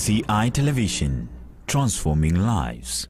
MBCI Television, transforming lives.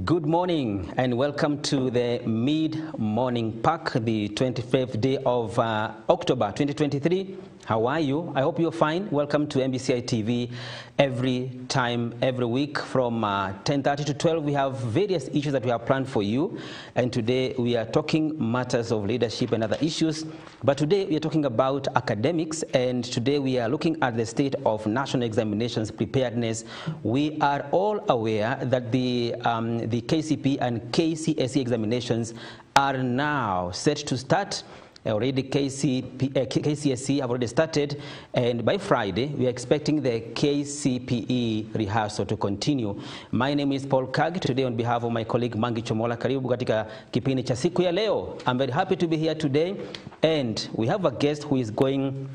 Good morning and welcome to the mid-morning pack, the 25th day of October 2023. How are you? I hope you're fine. Welcome to MBCI TV. Every time, every week from 10:30 to 12, we have various issues that we have planned for you. And today we are talking matters of leadership and other issues. But today we are talking about academics, and today we are looking at the state of national examinations preparedness. We are all aware that the KCP and KCSE examinations are now set to start. Already KCSE have already started, and by Friday we are expecting the KCPE rehearsal to continue. My name is Paul Kag. Today on behalf of my colleague Mangi Chomola, karibu katika kipindi cha siku ya leo. I'm very happy to be here today, and we have a guest who is going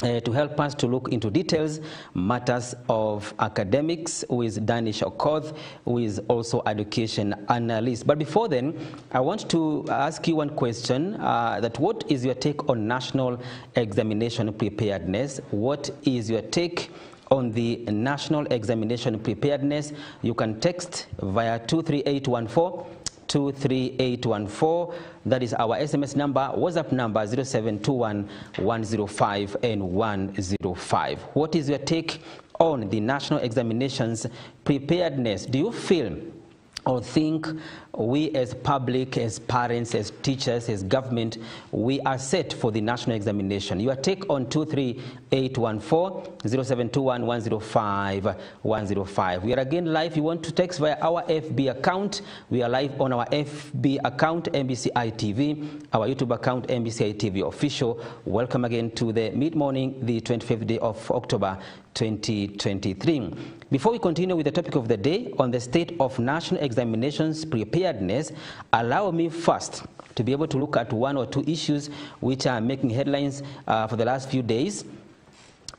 to help us to look into details, matters of academics, who is Danish Okoth, who is also education analyst. But before then, I want to ask you one question, that what is your take on national examination preparedness? What is your take on the national examination preparedness? You can text via 23814. 23814. That is our SMS number. WhatsApp number 0721 105 and 105. What is your take on the national examinations preparedness? Do you feel or think we as public, as parents, as teachers, as government, we are set for the national examination? Your take on 23814 0721 105 105. We are again live. You want to text via our FB account. We are live on our FB account, MBCI TV, our YouTube account, MBCI TV Official. Welcome again to the mid-morning, the 25th day of October 2023. Before we continue with the topic of the day on the state of national examinations preparedness, allow me first to be able to look at one or two issues which are making headlines for the last few days.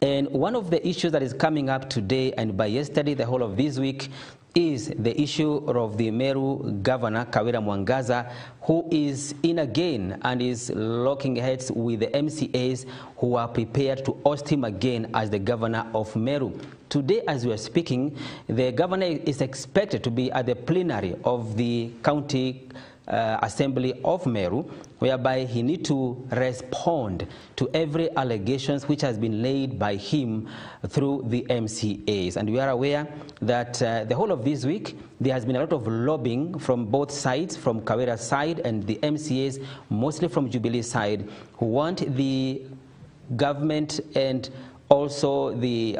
And one of the issues that is coming up today and by yesterday, the whole of this week, is the issue of the Meru governor, Kawira Mwangaza, who is in again and is locking heads with the MCAs who are prepared to oust him again as the governor of Meru. Today, as we are speaking, the governor is expected to be at the plenary of the county assembly of Meru, whereby he needs to respond to every allegations which has been laid by him through the MCAs. And we are aware that the whole of this week, there has been a lot of lobbying from both sides, from Kawira's side and the MCAs, mostly from Jubilee's side, who want the government and also the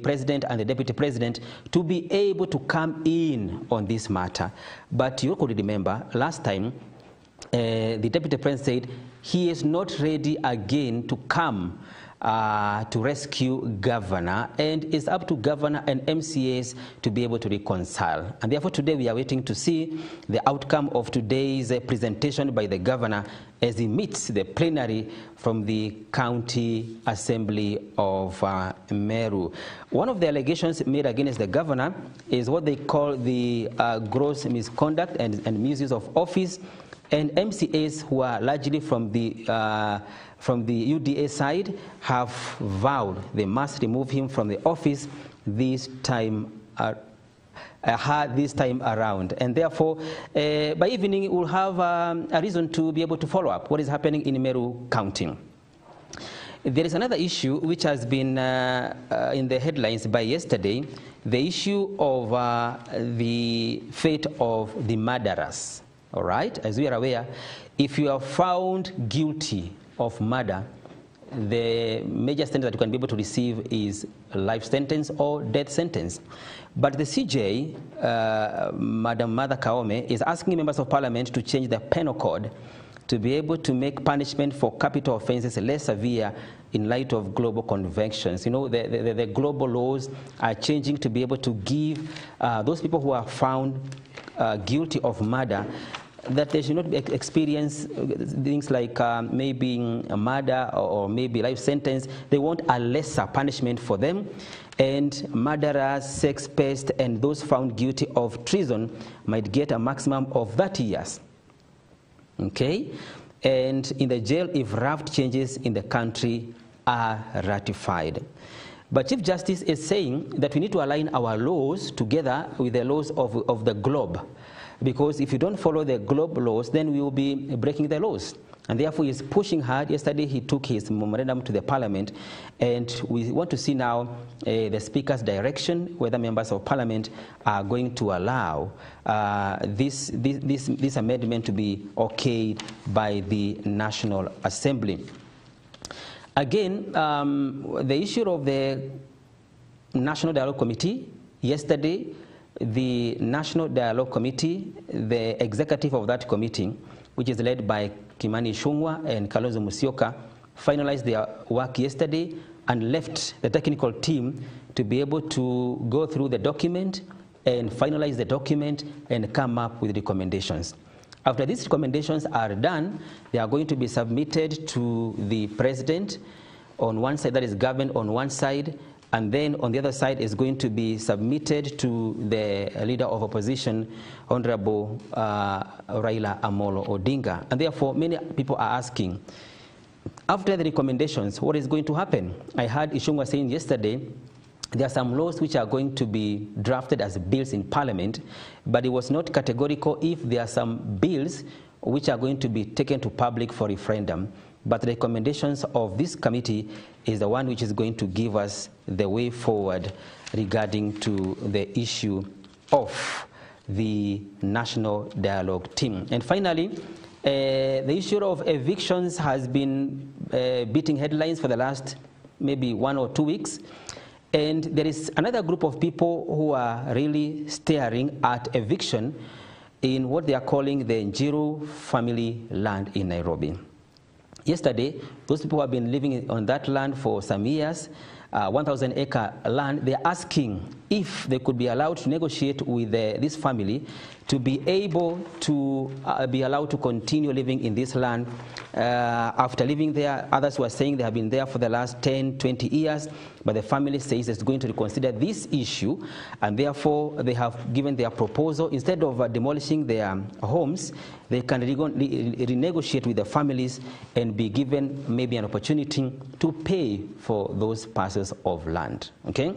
president and the deputy president to be able to come in on this matter. But you could remember last time the deputy president said he is not ready again to come to rescue governor, and it's up to governor and MCAs to be able to reconcile. And therefore today we are waiting to see the outcome of today's presentation by the governor as he meets the plenary from the county assembly of Meru. One of the allegations made against the governor is what they call the gross misconduct and misuse of office, and MCAs who are largely from the UDA side have vowed they must remove him from the office this time around. And therefore, by evening, we'll have a reason to be able to follow up what is happening in Meru County. There is another issue which has been in the headlines by yesterday, the issue of the fate of the murderers. All right, as we are aware, if you are found guilty of murder, the major sentence that you can be able to receive is a life sentence or death sentence. But the CJ, Madam Mother Kaome, is asking members of parliament to change the penal code to be able to make punishment for capital offenses less severe in light of global conventions. You know, the global laws are changing to be able to give those people who are found guilty of murder that they should not experience things like maybe a murder or maybe life sentence. They want a lesser punishment for them. and murderers, sex pests, and those found guilty of treason might get a maximum of 30 years. Okay? And in the jail if raft changes in the country are ratified. But Chief Justice is saying that we need to align our laws together with the laws of the globe. Because if you don't follow the globe laws, then we will be breaking the laws. And therefore, he's pushing hard. Yesterday, he took his memorandum to the parliament. And we want to see now the speaker's direction, whether members of parliament are going to allow this amendment to be okayed by the National Assembly. Again, the issue of the National Dialogue Committee, yesterday, the National Dialogue Committee, the executive of that committee, which is led by Kimani Ichung'wah and Kalonzo Musyoka, finalized their work yesterday and left the technical team to be able to go through the document and finalize the document and come up with recommendations. After these recommendations are done, they are going to be submitted to the president on one side, that is government on one side, and then on the other side is going to be submitted to the leader of opposition, Honorable Raila Amolo Odinga. And therefore, many people are asking, after the recommendations, what is going to happen? I heard Ichung'wah saying yesterday, there are some laws which are going to be drafted as bills in Parliament, but it was not categorical if there are some bills which are going to be taken to public for referendum. But the recommendations of this committee is the one which is going to give us the way forward regarding to the issue of the National Dialogue team. And finally, the issue of evictions has been beating headlines for the last maybe 1 or 2 weeks. And there is another group of people who are really staring at eviction in what they are calling the Njiru family land in Nairobi. Yesterday, those people who have been living on that land for some years, 1,000-acre land, they're asking if they could be allowed to negotiate with this family to be able to be allowed to continue living in this land. After living there, others were saying they have been there for the last 10, 20 years, but the family says it's going to reconsider this issue, and therefore they have given their proposal. Instead of demolishing their homes, they can renegotiate with the families and be given maybe an opportunity to pay for those parcels of land. Okay?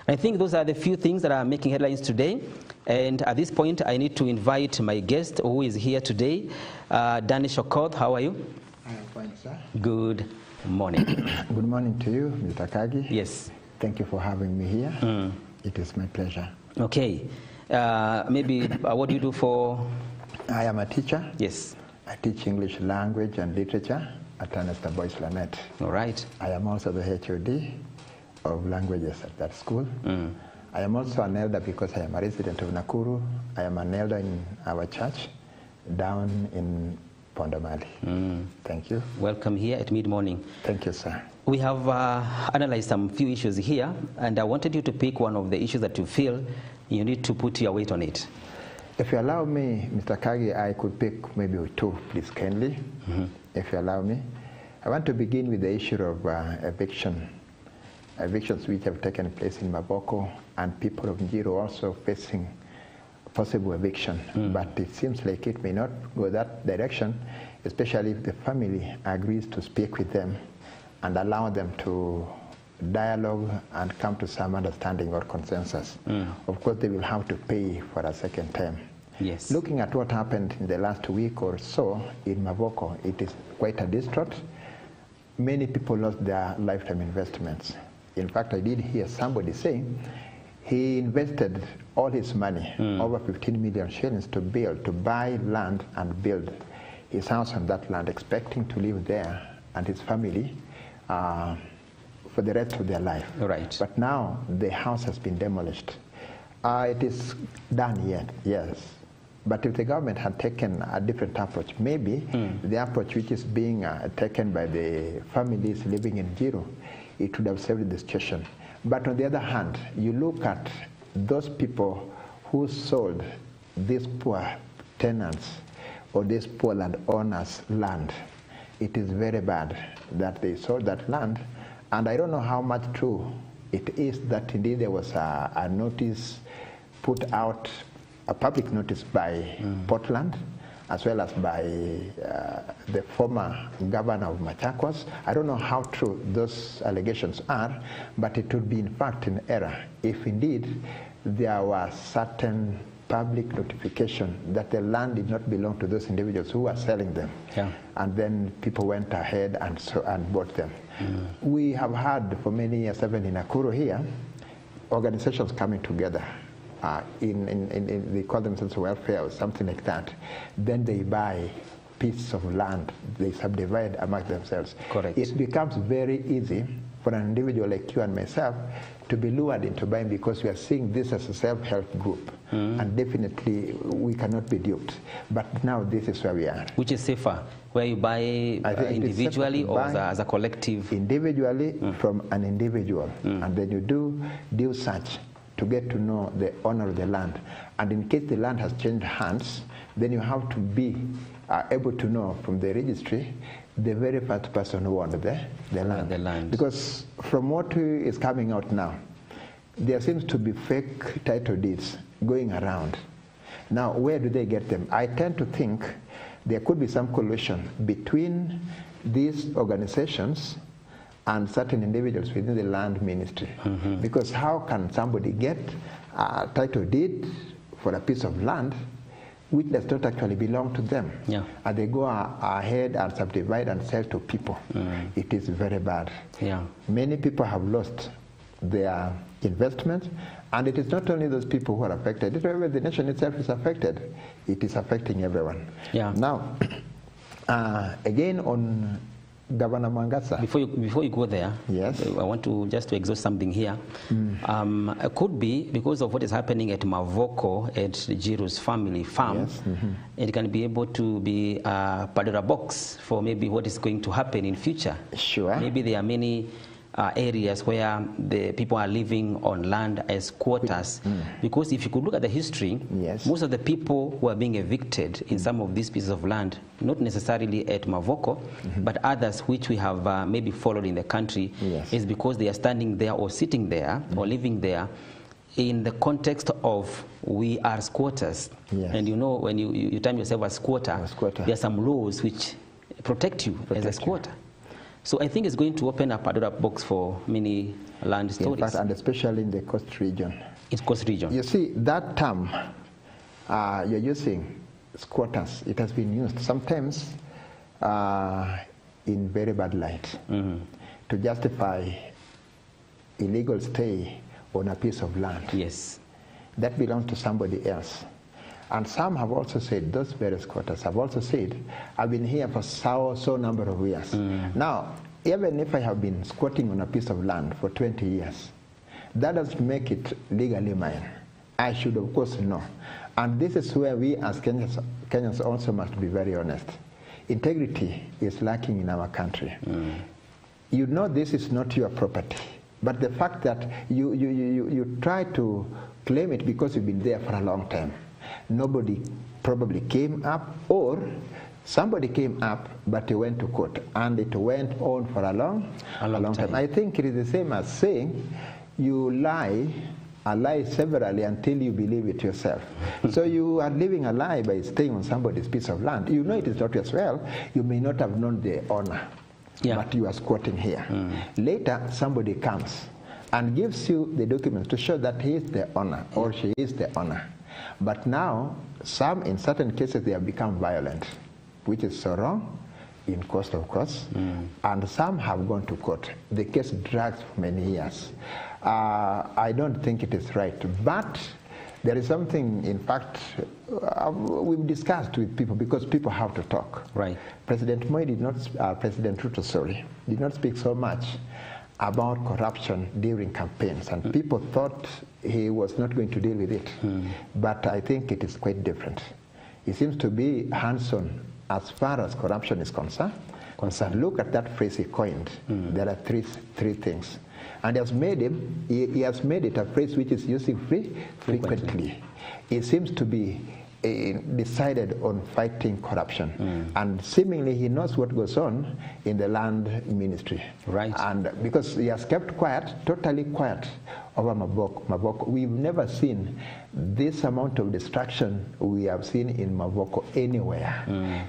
I think those are the few things that are making headlines today. And at this point, I need to invite my guest who is here today, Danish Okoth. How are you? I am fine, sir. Good morning. Good morning to you, Mr. Kagi. Yes. Thank you for having me here. It is my pleasure. Okay. Maybe what do you do for? I am a teacher. Yes. I teach English language and literature at Anesta Boys Lanet. All right. I am also the HOD of languages at that school. I am also an elder because I am a resident of Nakuru. I am an elder in our church down in Pondamali. Thank you. Welcome here at mid-morning. Thank you, sir. We have analyzed some few issues here, and I wanted you to pick one of the issues that you feel you need to put your weight on it. If you allow me, Mr. Kagi, I could pick maybe two, please, kindly, if you allow me. I want to begin with the issue of evictions which have taken place in Maboko, and people of Njiru also facing possible eviction. But it seems like it may not go that direction, especially if the family agrees to speak with them and allow them to dialogue and come to some understanding or consensus. Of course, they will have to pay for a second term. Yes. Looking at what happened in the last week or so in Maboko, it is quite a distraught. Many people lost their lifetime investments. In fact, I did hear somebody saying he invested all his money, over 15 million shillings, to buy land and build his house on that land, expecting to live there and his family for the rest of their life. Right. But now the house has been demolished. It is done yet, yes. But if the government had taken a different approach, maybe the approach which is being taken by the families living in Njiru, it would have saved the situation. But on the other hand, you look at those people who sold these poor tenants or these poor landowners land. It is very bad that they sold that land, and I don't know how much true it is that indeed there was a notice put out, a public notice by Portland, as well as by the former governor of Machakos. I don't know how true those allegations are, but it would be in fact an error if indeed there was certain public notification that the land did not belong to those individuals who were selling them. Yeah. And then people went ahead and bought them. We have had for many years, even in Nakuru here, organizations coming together. They call themselves welfare or something like that. Then they buy pieces of land, they subdivide among themselves. Correct. It becomes very easy for an individual like you and myself to be lured into buying because we are seeing this as a self-help group. And definitely we cannot be duped. But now this is where we are. Which is safer? Where you buy individually or as a collective? Individually from an individual. And then you do search to get to know the owner of the land. And in case the land has changed hands, then you have to be able to know from the registry the very first person who owned the land. Because from what is coming out now, there seems to be fake title deeds going around. Now, where do they get them? I tend to think there could be some collusion between these organizations and certain individuals within the land ministry. Because how can somebody get a title deed for a piece of land which does not actually belong to them? Yeah. And they go ahead and subdivide and sell to people. It is very bad. Yeah. Many people have lost their investment, and it is not only those people who are affected. The nation itself is affected. It is affecting everyone. Yeah. Now, again on Governor Mangasa. Before you go there, yes, I want to just exhaust something here. It could be because of what is happening at Mavoko at Jiru's family farm. Yes. It can be able to be part of a box for maybe what is going to happen in future. Sure. Maybe there are many areas where the people are living on land as quarters. Because if you could look at the history, yes, most of the people who are being evicted in some of these pieces of land, not necessarily at Mavoko, but others which we have maybe followed in the country, yes, is because they are standing there or sitting there or living there in the context of we are squatters. Yes. And you know, when you term yourself as squatter, there are some laws which protect you as a squatter. So I think it's going to open up a box for many land stories. In fact, and especially in the coast region. It's coast region. You see, that term you're using, squatters, it has been used sometimes in very bad light to justify illegal stay on a piece of land. Yes. That belongs to somebody else. And some have also said, those various squatters have also said, I've been here for so number of years. Now, even if I have been squatting on a piece of land for 20 years, that doesn't make it legally mine. I should, of course, know. And this is where we as Kenyans also must be very honest. Integrity is lacking in our country. You know this is not your property, but the fact that you try to claim it because you've been there for a long time. Nobody probably came up, or somebody came up, but he went to court, and it went on for a long time. I think it is the same as saying you lie severally until you believe it yourself. So you are living a lie by staying on somebody's piece of land. You know it is not yours. Well, you may not have known the owner, but you are squatting here. Later, somebody comes and gives you the documents to show that he is the owner or she is the owner. But now, in certain cases, they have become violent, which is so wrong, in court, of course, and some have gone to court. The case drags for many years. I don't think it is right, but there is something, in fact, we've discussed with people because people have to talk. Right. President Ruto, did not speak so much about corruption during campaigns, and people thought he was not going to deal with it. But I think it is quite different. He seems to be hands-on as far as corruption is concerned. Look at that phrase he coined. There are three things. And he has made it a phrase which is used frequently. It seems to be decided on fighting corruption. And seemingly he knows what goes on in the land ministry. Right. And because he has kept quiet, totally quiet over Mavoko. We've never seen this amount of destruction we have seen in Mavoko anywhere.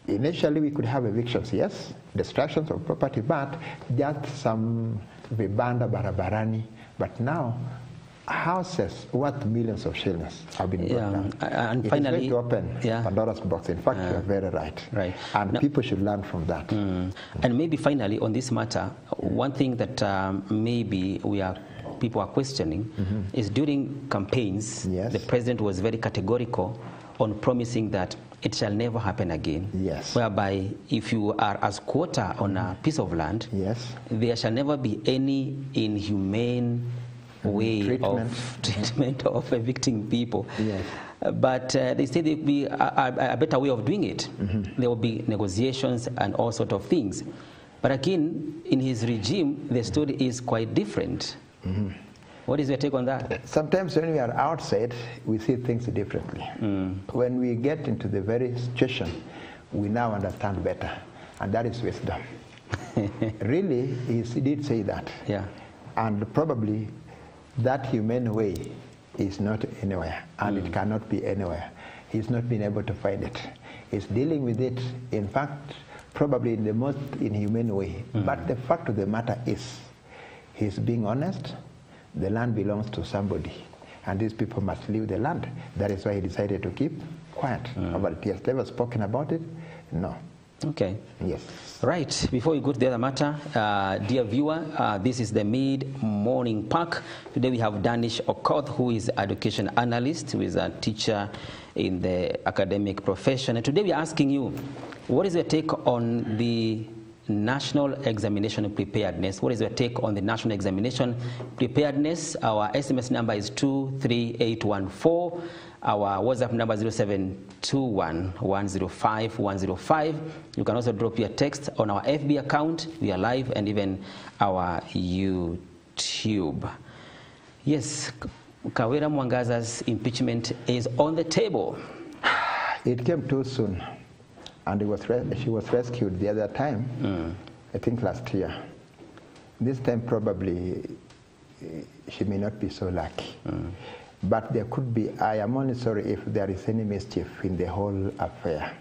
Initially, we could have evictions, yes, destructions of property, but just some vibanda barabarani. But now, houses worth millions of shillings have been brought down. And it finally, is going to open Pandora's box. In fact, you're very right. Right. And now, people should learn from that. And maybe finally, on this matter, one thing that maybe people are questioning is during campaigns, the president was very categorical on promising that it shall never happen again. Yes. Whereby if you are a squatter on a piece of land, there shall never be any inhumane way of treatment of evicting people. Yes. But they say there will be a better way of doing it. There will be negotiations and all sorts of things. But again, in his regime, the story is quite different. What is your take on that? Sometimes when we are outside, we see things differently. When we get into the very situation, we now understand better. And that is wisdom. Really, he did say that. Yeah. And probably that humane way is not anywhere. And it cannot be anywhere. He's not been able to find it. He's dealing with it, in fact, probably in the most inhumane way. But the fact of the matter is, he's being honest. The land belongs to somebody, and these people must leave the land. That is why he decided to keep quiet about it. He has never spoken about it? No. Okay. Yes. Right. Before we go to the other matter, dear viewer, this is the Mid-Morning Pack. Today we have Danish Okoth, who is an education analyst, who is a teacher in the academic profession. And today we are asking you, what is your take on the National Examination Preparedness? What is your take on the National Examination Preparedness? Our SMS number is 23814. Our WhatsApp number is 0721105105. You can also drop your text on our FB account. We are live, and even our YouTube. Yes, Kawira Mwangaza's impeachment is on the table. It came too soon. And she was rescued the other time, I think last year. This time probably she may not be so lucky. But there could be, I am only sorry if there is any mischief in the whole affair.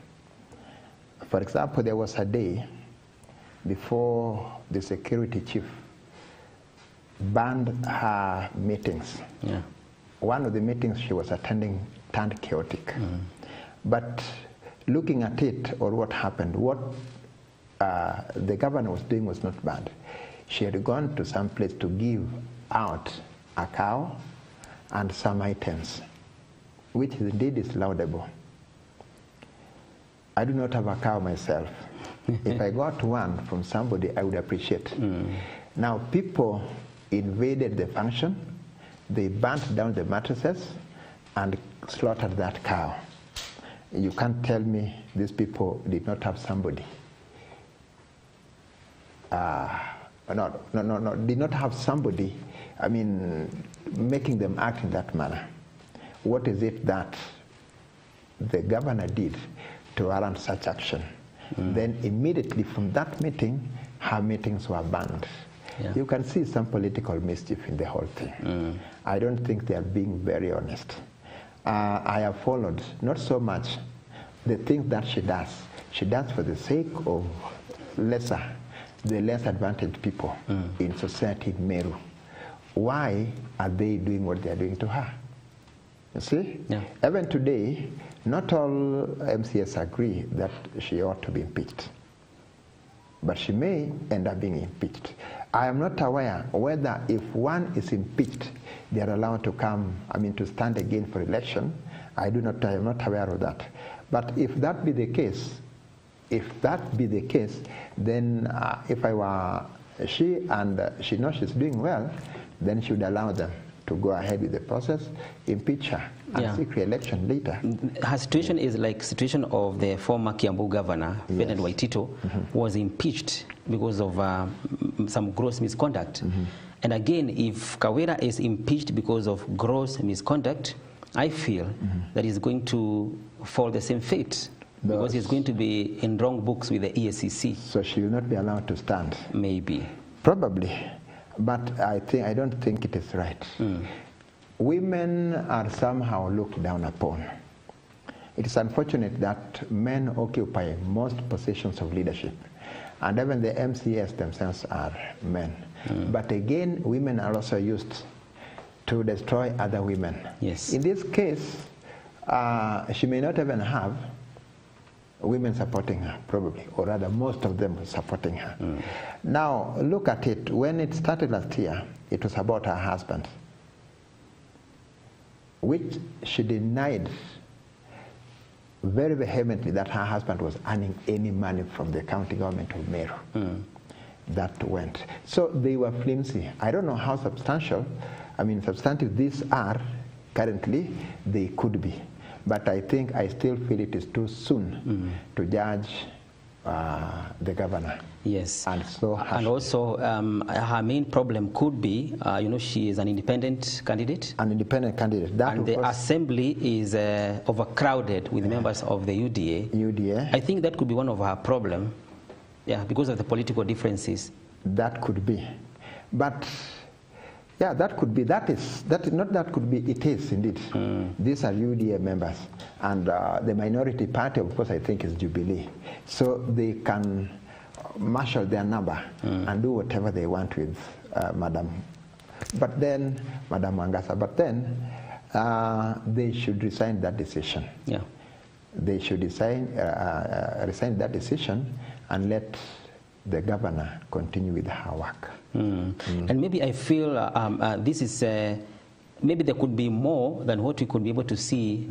For example, there was a day before the security chief banned her meetings. One of the meetings she was attending turned chaotic. But looking at it, or what happened, what the governor was doing was not bad. She had gone to some place to give out a cow and some items, which indeed is laudable. I do not have a cow myself. If I got one from somebody, I would appreciate. Now, people invaded the function. They burnt down the mattresses and slaughtered that cow. You can't tell me these people did not have somebody. Did not have somebody, I mean, making them act in that manner. What is it that the governor did to warrant such action? Then immediately from that meeting, her meetings were banned. You can see some political mischief in the whole thing. I don't think they are being very honest. I have followed, not so much the things that she does. She does for the sake of the less advantaged people in society in Meru. Why are they doing what they are doing to her? You see? Even today, not all MCS agree that she ought to be impeached. But she may end up being impeached. I am not aware whether if one is impeached, they are allowed to come, to stand again for election. I am not aware of that. But if that be the case, then if I were she and she knows she's doing well, then she would allow them to go ahead with the process, impeach her, and seek re-election later. Her situation is like the situation of the former Kiambu governor, Bernard Waitito, was impeached because of some gross misconduct. And again, if Kawira is impeached because of gross misconduct, I feel that he's going to fall the same fate because he's going to be in wrong books with the EACC. So she will not be allowed to stand? Maybe. Probably. But I don't think it is right. Women are somehow looked down upon. It is unfortunate that men occupy most positions of leadership, and even the MCAs themselves are men. But again, women are also used to destroy other women. Yes. In this case, she may not even have women supporting her, probably, or rather most of them supporting her. Now, look at it. When it started last year, it was about her husband, which she denied very vehemently that her husband was earning any money from the county government of Meru. That went. So they were flimsy. I don't know how substantial, substantive these are currently. They could be. But I still feel it is too soon to judge the governor. Yes. And so and also her main problem could be, she is an independent candidate. An independent candidate. That and the assembly is overcrowded with members of the UDA. I think that could be one of her problems. Yeah, because of the political differences. That could be. But yeah, that could be. It is indeed. These are UDA members. And the minority party, of course, I think is Jubilee. So they can marshal their number and do whatever they want with Madam Wangasa. But then they should resign that decision. Yeah. They should resign that decision and let the governor continue with her work. And maybe I feel this is maybe there could be more than what we could be able to see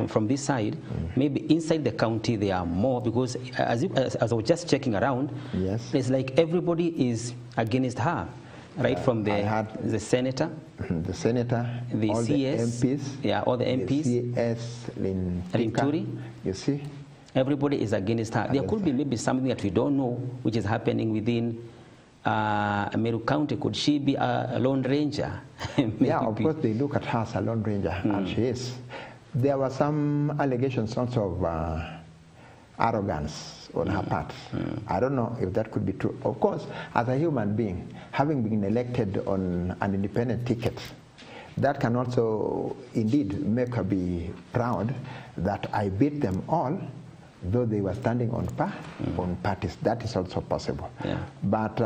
from this side. Maybe inside the county there are more, because as I was just checking around, it's like everybody is against her, right? From the senator, the senator, the all CS, the MPs, all the MPs, the CS, Linturi, you see. Everybody is against her. There could be maybe something that we don't know, which is happening within Meru County. Could she be a lone ranger? Yeah, of course they look at her as a lone ranger, and she is. There were some allegations also of arrogance on her part. I don't know if that could be true. Of course, as a human being, having been elected on an independent ticket, that can also indeed make her be proud that I beat them all, though they were standing on parties. That is also possible. Yeah. But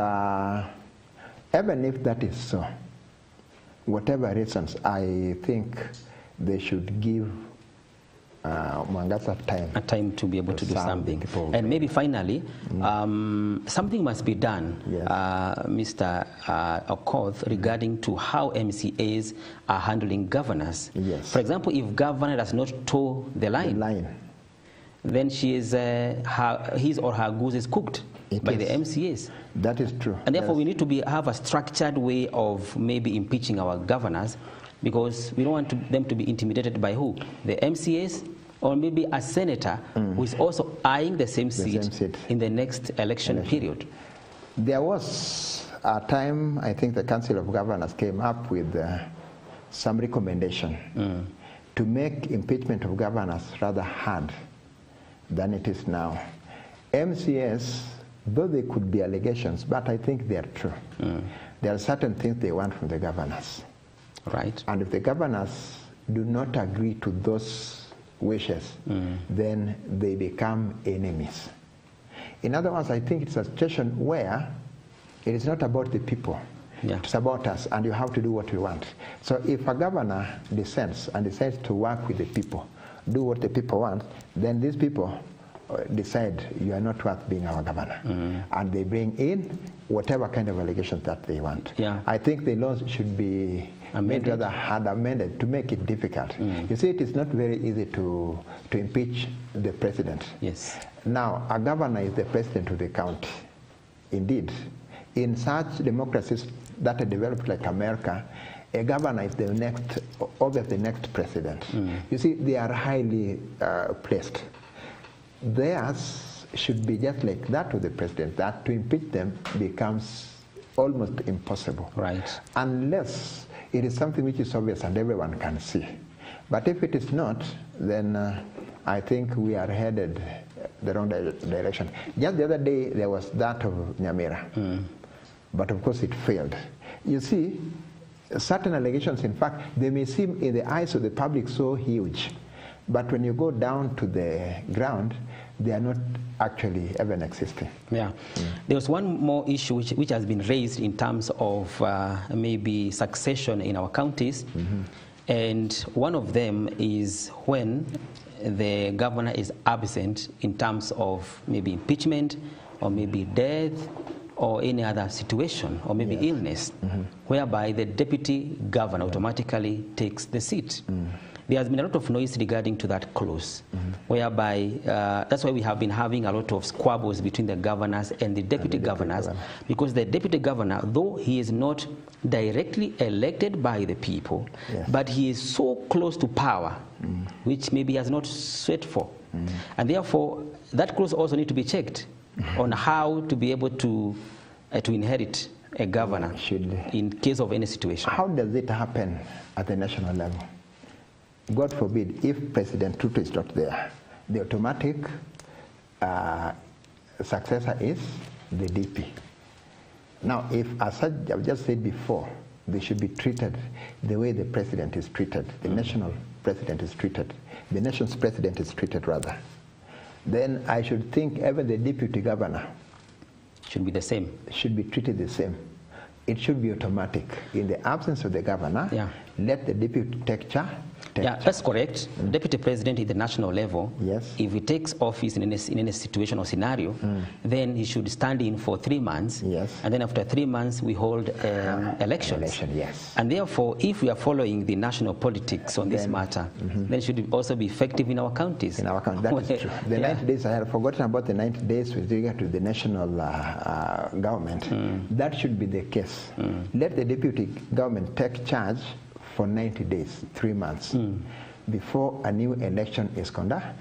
even if that is so, whatever reasons, I think they should give Mwangasa time to be able to do something. And maybe finally, something must be done, Mr. Okoth, regarding to how MCAs are handling governors. Yes. For example, if governor does not toe the line, then she is his or her goose is cooked by the MCAs. That is true. And therefore, we need to have a structured way of maybe impeaching our governors, because we don't want them to be intimidated by who? The MCAs, or maybe a senator who is also eyeing the same seat in the next election period. There was a time, I think the Council of Governors came up with some recommendation to make impeachment of governors rather hard than it is now. MCAs, though they could be allegations, but I think they are true. There are certain things they want from the governors. Right. And if the governors do not agree to those wishes, then they become enemies. In other words, I think it's a situation where it is not about the people. It's about us, and you have to do what we want. So if a governor dissents and decides to work with the people, do what the people want, then these people decide you are not worth being our governor. And they bring in whatever kind of allegations that they want. I think the laws should be made rather hard, amended to make it difficult. You see, it is not very easy to impeach the president. Yes. Now, a governor is the president of the county. Indeed, in such democracies that are developed like America, a governor is always the next president. You see, they are highly placed. Theirs should be just like that of the president, that to impeach them becomes almost impossible. Right. Unless it is something which is obvious and everyone can see. But if it is not, then I think we are headed the wrong direction. Just the other day, there was that of Nyamira. But of course, it failed. You see, certain allegations, in fact, they may seem in the eyes of the public so huge. But when you go down to the ground, they are not actually even existing. Yeah. There was one more issue which has been raised in terms of maybe succession in our counties. And one of them is when the governor is absent in terms of maybe impeachment or maybe death or any other situation or maybe illness, whereby the deputy governor automatically takes the seat. There has been a lot of noise regarding to that clause, whereby that's why we have been having a lot of squabbles between the governors and the deputy governors, because the deputy governor, though he is not directly elected by the people, but he is so close to power, which maybe he has not sweat for. And therefore, that clause also needs to be checked on how to be able to inherit a governor in case of any situation. How does it happen at the national level? God forbid, if President Tutu is not there, the automatic successor is the DP. Now, if, as I've just said before, they should be treated the way the president is treated, the national president is treated, the nation's president is treated rather, then I should think even the deputy governor should be the same. Should be treated the same. It should be automatic. In the absence of the governor, let the deputy take charge. That's correct. Deputy president at the national level, if he takes office in any situation or scenario, then he should stand in for 3 months, and then after 3 months we hold elections. And therefore, if we are following the national politics on this matter, then it should also be effective in our counties. In our counties, that is true. The 90 days, I had forgotten about the 90 days with regard to the national government. That should be the case. Let the deputy government take charge for 90 days, 3 months, before a new election is conducted.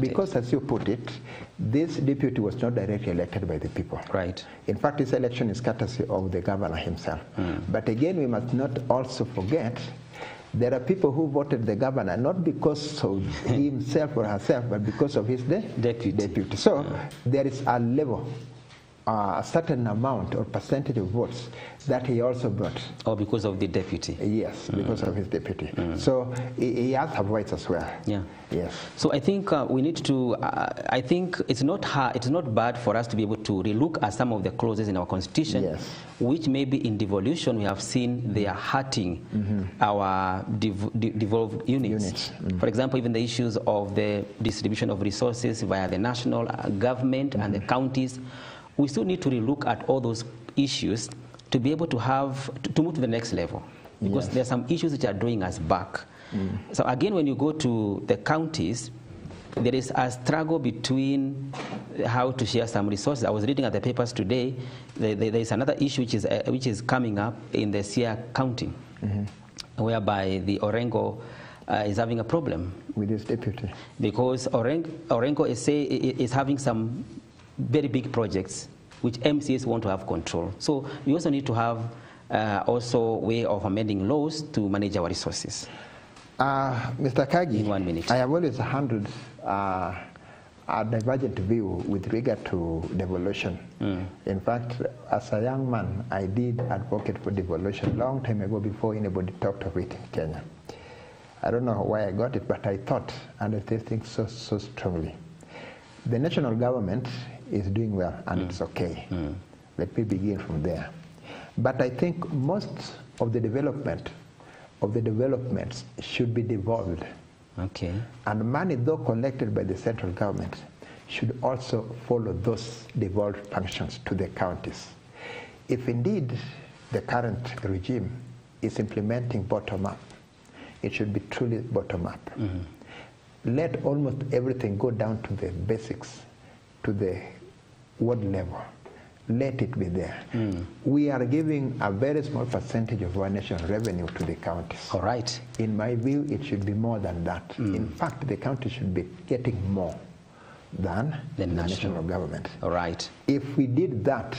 Because as you put it, this deputy was not directly elected by the people. Right. In fact, this election is courtesy of the governor himself. But again, we must not also forget there are people who voted the governor not because of himself or herself, but because of his deputy. So there is a level, a certain amount or percentage of votes that he also brought. Or because of the deputy? Yes, because of his deputy. So he has a voice as well. Yes. So I think we need to, I think it's not bad for us to be able to relook at some of the clauses in our constitution, which maybe in devolution we have seen they are hurting our devolved units. For example, even the issues of the distribution of resources via the national government and the counties. We still need to relook at all those issues to be able to move to the next level, because there are some issues which are drawing us back. So again, when you go to the counties, there is a struggle between how to share some resources. I was reading at the papers today, there is another issue which is coming up in the Sia County, whereby the Orengo is having a problem with his deputy, because Orengo is having some very big projects which MCAs want to have control. So we also need to have also way of amending laws to manage our resources. Mr. Kagi, in 1 minute. I have always handled a divergent view with regard to devolution. In fact, as a young man, I did advocate for devolution a long time ago before anybody talked of it in Kenya. I don't know why I got it, but I thought and I think so strongly. The national government is doing well, and it's okay. Let me begin from there. But I think most of the developments should be devolved. Okay. And money, though collected by the central government, should also follow those devolved functions to the counties. If indeed the current regime is implementing bottom-up, it should be truly bottom-up. Let almost everything go down to the basics, to the ward level. Let it be there. We are giving a very small percentage of our national revenue to the counties. All right. In my view, it should be more than that. In fact, the county should be getting more than the national government. All right. If we did that,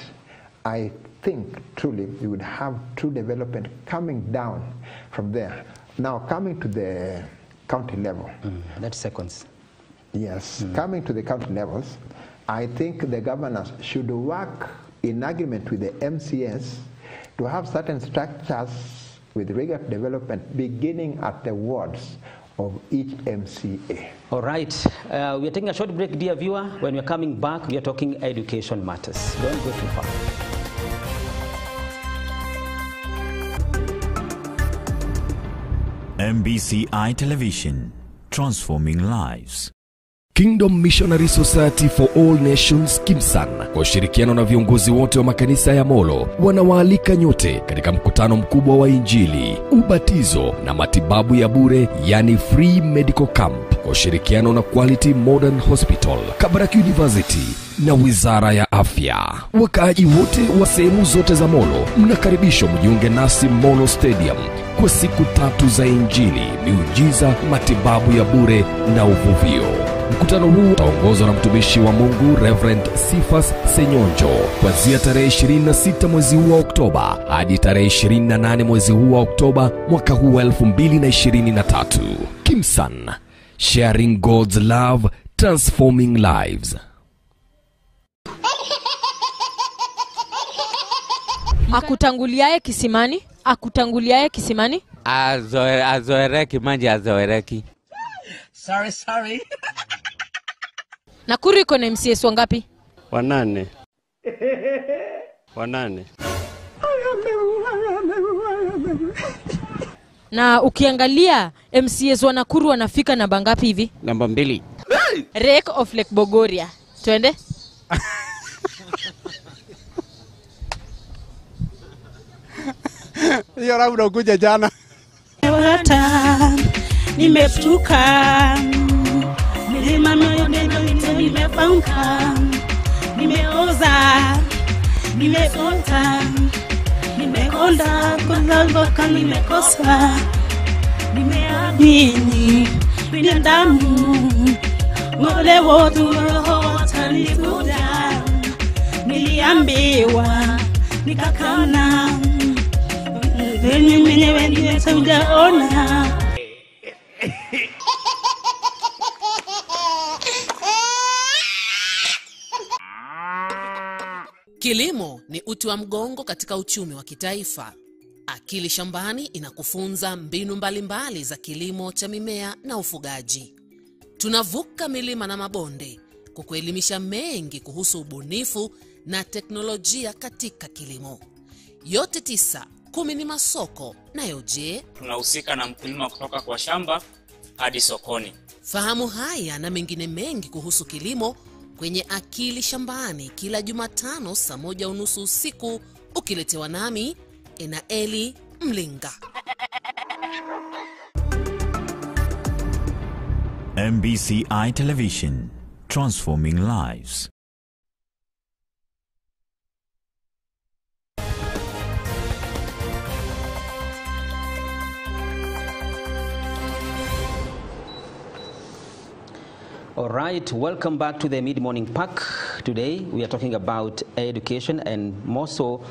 I think truly we would have true development coming down from there. Now, coming to the county level. That's seconds. Yes, coming to the county levels, I think the governors should work in agreement with the MCS to have certain structures with regular development beginning at the wards of each MCA. All right, we are taking a short break, dear viewer. When we're coming back, we are talking education matters. Don't go too far. MBCI Television, transforming lives. Kingdom Missionary Society for All Nations KIMSAN kwa ushirikiano na viongozi wote wa makanisa ya Molo wanawaalika nyote katika mkutano mkubwa wa Injili, ubatizo na matibabu ya bure, yani free medical camp, kwa ushirikiano na Quality Modern Hospital, Kabarak University na Wizara ya Afya. Wakaaji wote wa sehemu zote za Molo mnakaribishwa mjiunge nasi Molo Stadium kwa siku 3 za Injili, miujiza, matibabu ya bure na uvuvio. Mkutano huu utaongozwa na mtumishi wa Mungu Reverend Sifas Senyonjo kuanzia tarehe 26 mwezi huu wa Oktoba hadi tarehe 28 mwezi huu wa Oktoba mwaka huu wa 2023. KIMSAN, sharing God's love, transforming lives. Akutanguliaye kisimani, akutanguliaye kisimani. Azoereki maji azoereki. Sorry. Nakuru iko na MCS wangapi? 8. Na ukiangalia MCS wa Nakuru wanafika namba ngapi hivi? Namba 2. Rake of Lake Bogoria. Twende. Hiyo labda ukuja jana. Nimefuka milima nimefunka, nimeoza, nimefota, nimekonda, kwa nimekosa, nimeamini binadamu, wale wote watanifuta, niliambiwa nikakana, mwenyewe sijaona. Kilimo ni uti wa mgongo katika uchumi wa kitaifa. Akili Shambani inakufunza mbinu mbalimbali za kilimo cha mimea na ufugaji. Tunavuka milima na mabonde kukuelimisha mengi kuhusu ubunifu na teknolojia katika kilimo. Yote 9, 10 ni masoko. Nayo je? Tunahusika na mkulima kutoka kwa shamba hadi sokoni. Fahamu haya na mengine mengi kuhusu kilimo kwenye Akili Shambani kila Jumatano saa 1:30 usiku, ukiletewa nami Enaeli Mlinga. MBCI Television, transforming lives. All right, welcome back to the mid-morning pack. Today we are talking about education and more so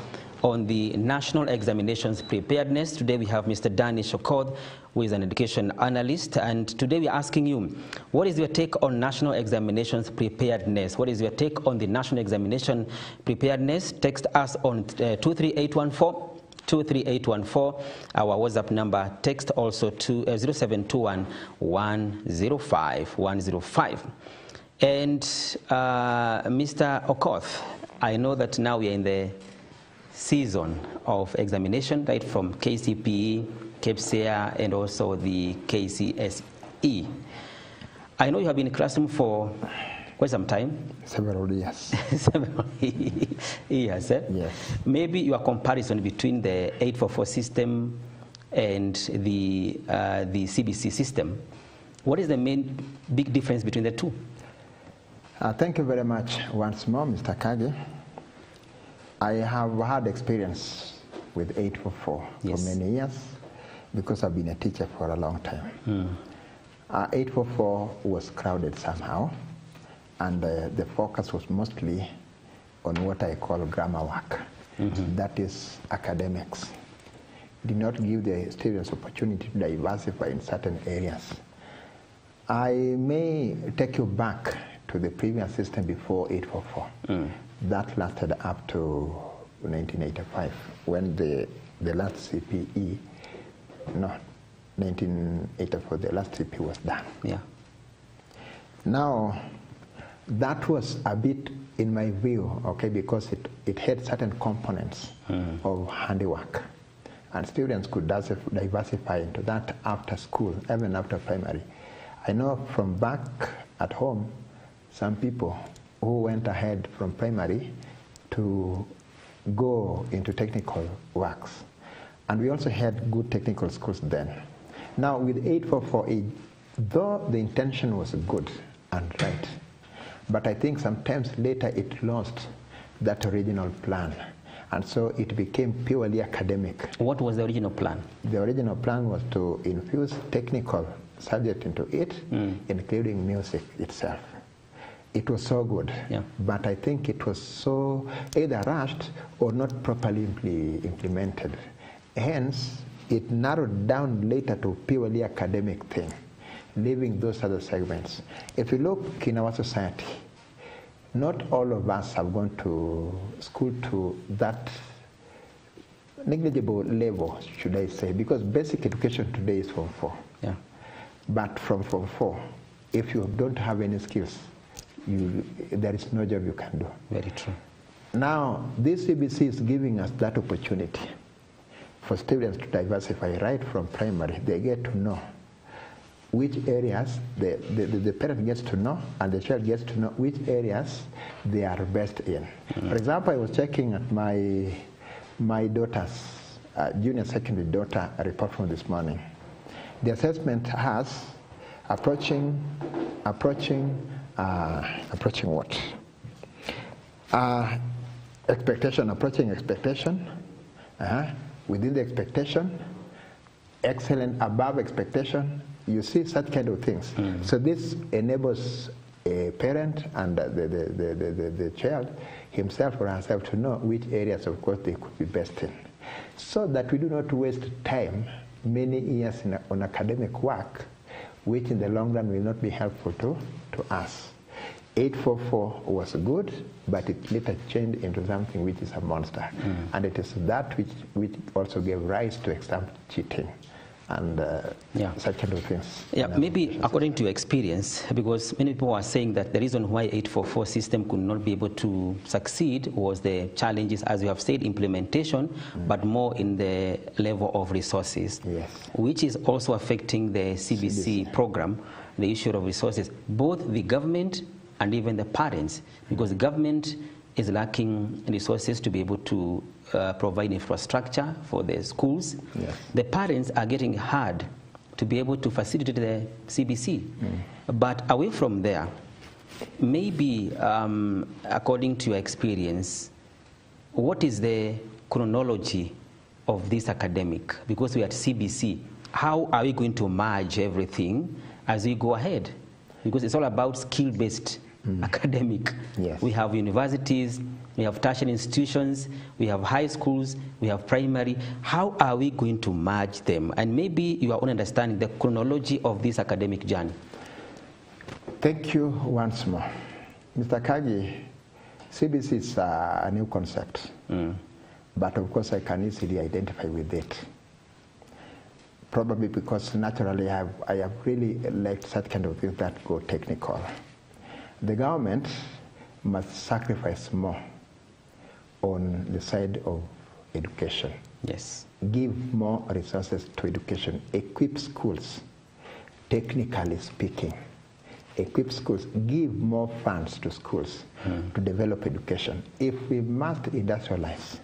on the national examinations preparedness. Today we have Mr. Danny Shokoth, who is an education analyst, and today we are asking you, what is your take on national examinations preparedness? What is your take on the national examination preparedness? Text us on 23814. 23814, our WhatsApp number. Text also to 0721 105 105. And Mr. Okoth, I know that now we are in the season of examination, right, from KCPE, KPSEA, and also the KCSE. I know you have been in the classroom for quite some time. Several years. Several years, eh? Yes. Maybe your comparison between the 844 system and the CBC system. What is the main big difference between the two? Thank you very much once more, Mr. Kage. I have had experience with 844 Yes. for many years because I've been a teacher for a long time. 844 was crowded somehow, and the focus was mostly on what I call grammar work. That is academics. Did not give the students opportunity to diversify in certain areas. I may take you back to the previous system before 844. That lasted up to 1985 when the last CPE, no, 1984, the last CPE was done. Yeah. Now, that was a bit, in my view, okay, because it had certain components of handiwork. And students could diversify into that after school, even after primary. I know from back at home, some people who went ahead from primary to go into technical works. And we also had good technical schools then. Now with 844, though the intention was good and right, but I think sometimes later it lost that original plan. And so it became purely academic. What was the original plan? The original plan was to infuse technical subject into it, including music itself. It was so good, but I think it was so either rushed or not properly implemented. Hence, it narrowed down later to purely academic thing, leaving those other segments. If you look in our society, not all of us have gone to school to that negligible level, should I say, because basic education today is Form 4. Yeah. But from Form 4, if you don't have any skills, there is no job you can do. Very true. Now, this CBC is giving us that opportunity for students to diversify right from primary. They get to know which areas the parent gets to know and the child gets to know which areas they are best in. For example, I was checking at my daughter's junior secondary daughter report from this morning. The assessment has approaching what? Expectation, approaching expectation, within the expectation, excellent above expectation. You see such kind of things. So this enables a parent and the child himself or herself to know which areas of course they could be best in, so that we do not waste time, many years on academic work, which in the long run will not be helpful to us. 844 was good, but it later changed into something which is a monster. And it is that which also gave rise to exam cheating and such kind of things. Yeah, maybe according to your experience, because many people are saying that the reason why 844 system could not be able to succeed was the challenges, as you have said, implementation, but more in the level of resources, which is also affecting the CBC program, the issue of resources, both the government and even the parents, because the government is lacking resources to be able to provide infrastructure for the schools. The parents are getting hard to be able to facilitate the CBC. But away from there, maybe according to your experience, what is the chronology of this academic? Because we are at CBC, how are we going to merge everything as we go ahead? Because it's all about skill-based academic. We have universities, we have tertiary institutions, we have high schools, we have primary. How are we going to merge them? And maybe your own understanding the chronology of this academic journey. Thank you once more. Mr. Kagi, CBC is a new concept, but of course I can easily identify with it. Probably because naturally I have really liked such kind of things that go technical. The government must sacrifice more on the side of education. Give more resources to education. Equip schools, technically speaking. Equip schools. Give more funds to schools to develop education. If we must industrialize,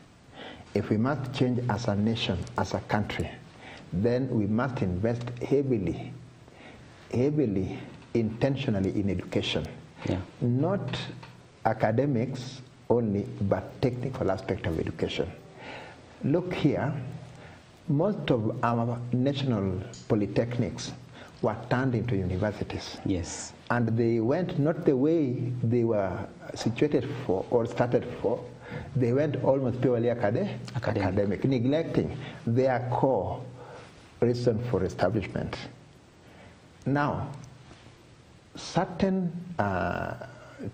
if we must change as a nation, as a country, then we must invest heavily, intentionally in education. Not academics only, but technical aspect of education. Look here, most of our national polytechnics were turned into universities. And they went not the way they were situated for or started for. They went almost purely academic, neglecting their core reason for establishment. Now, certain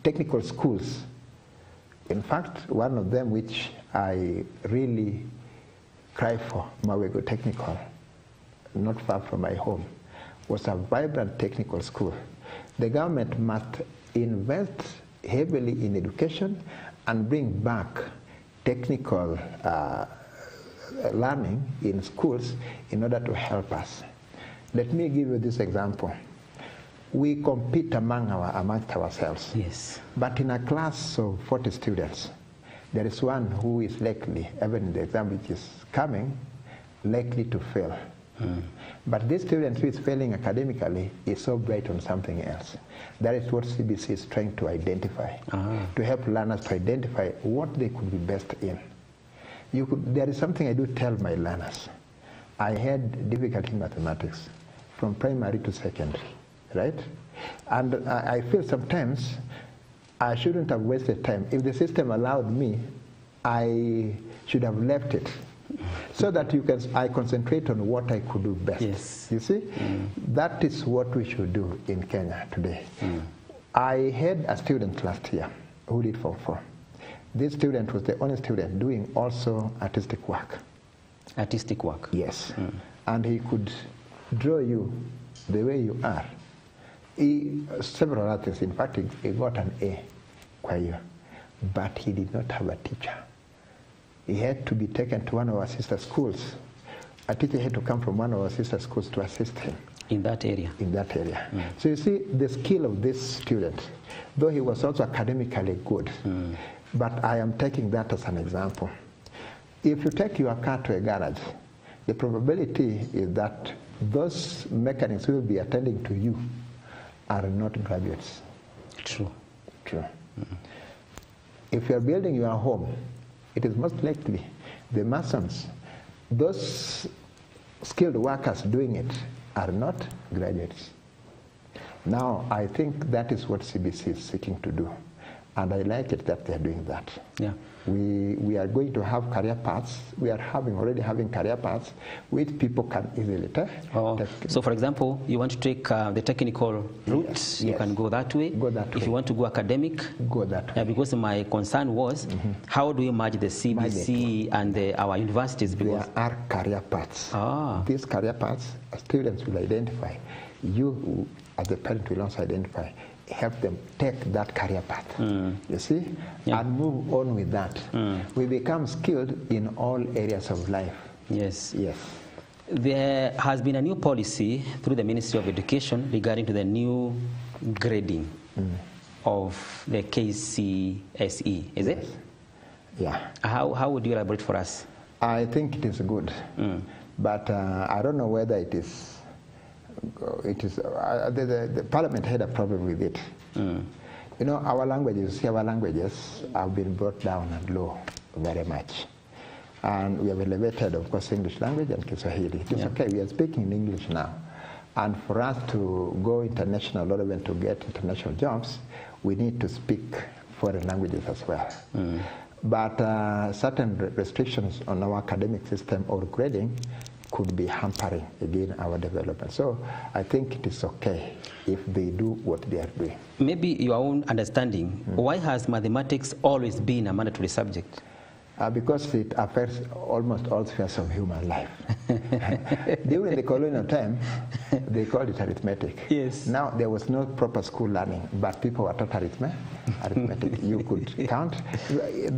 technical schools. In fact, one of them which I really cry for, Mawego Technical, not far from my home, was a vibrant technical school. The government must invest heavily in education and bring back technical learning in schools in order to help us. Let me give you this example. We compete amongst ourselves. Yes. But in a class of 40 students, there is one who is likely, even in the exam which is coming, likely to fail. But this student who is failing academically is so bright on something else. That is what CBC is trying to identify, to help learners to identify what they could be best in. There is something I do tell my learners. I had difficulty in mathematics from primary to secondary, right? And I feel sometimes I shouldn't have wasted time. If the system allowed me, I should have left it so that I concentrate on what I could do best. Yes. You see? That is what we should do in Kenya today. I had a student last year who did Form 4. This student was the only student doing also artistic work. Artistic work? Yes. And he could draw you the way you are. Several artists, in fact, he got an A kwa hiyo, but he did not have a teacher. He had to be taken to one of our sister schools. A teacher had to come from one of our sister schools to assist him. In that area? In that area. So you see, the skill of this student, though he was also academically good, but I am taking that as an example. If you take your car to a garage, the probability is that those mechanics who will be attending to you are not graduates. True. True. If you are building your home, it is most likely the masons, those skilled workers doing it, are not graduates. Now, I think that is what CBC is seeking to do, and I like it that they are doing that. Yeah. We are going to have career paths. We are already having career paths which people can easily take. So, for example, you want to take the technical route, you can go that way. Go that way. If you want to go academic, go that way. Because my concern was, how do we merge the CBC and our universities? Because there are career paths. These career paths, students will identify. You, as the parent, will also identify. Help them take that career path, you see, and move on with that. We become skilled in all areas of life. Yes. Yes. There has been a new policy through the Ministry of Education regarding to the new grading of the KCSE, is it? Yeah. How would you elaborate for us? I think it is good, but I don't know whether it is. The Parliament had a problem with it. You know, our languages have been brought down and low very much. And we have elevated, of course, English language and Kiswahili. It's okay, we are speaking in English now. And for us to go international or even to get international jobs, we need to speak foreign languages as well. But certain restrictions on our academic system or grading could be hampering again our development. So I think it is okay if they do what they are doing. Maybe your own understanding, why has mathematics always been a mandatory subject? Because it affects almost all spheres of human life. During the colonial time, they called it arithmetic. Yes. Now, there was no proper school learning, but people were taught arithmetic. You could count.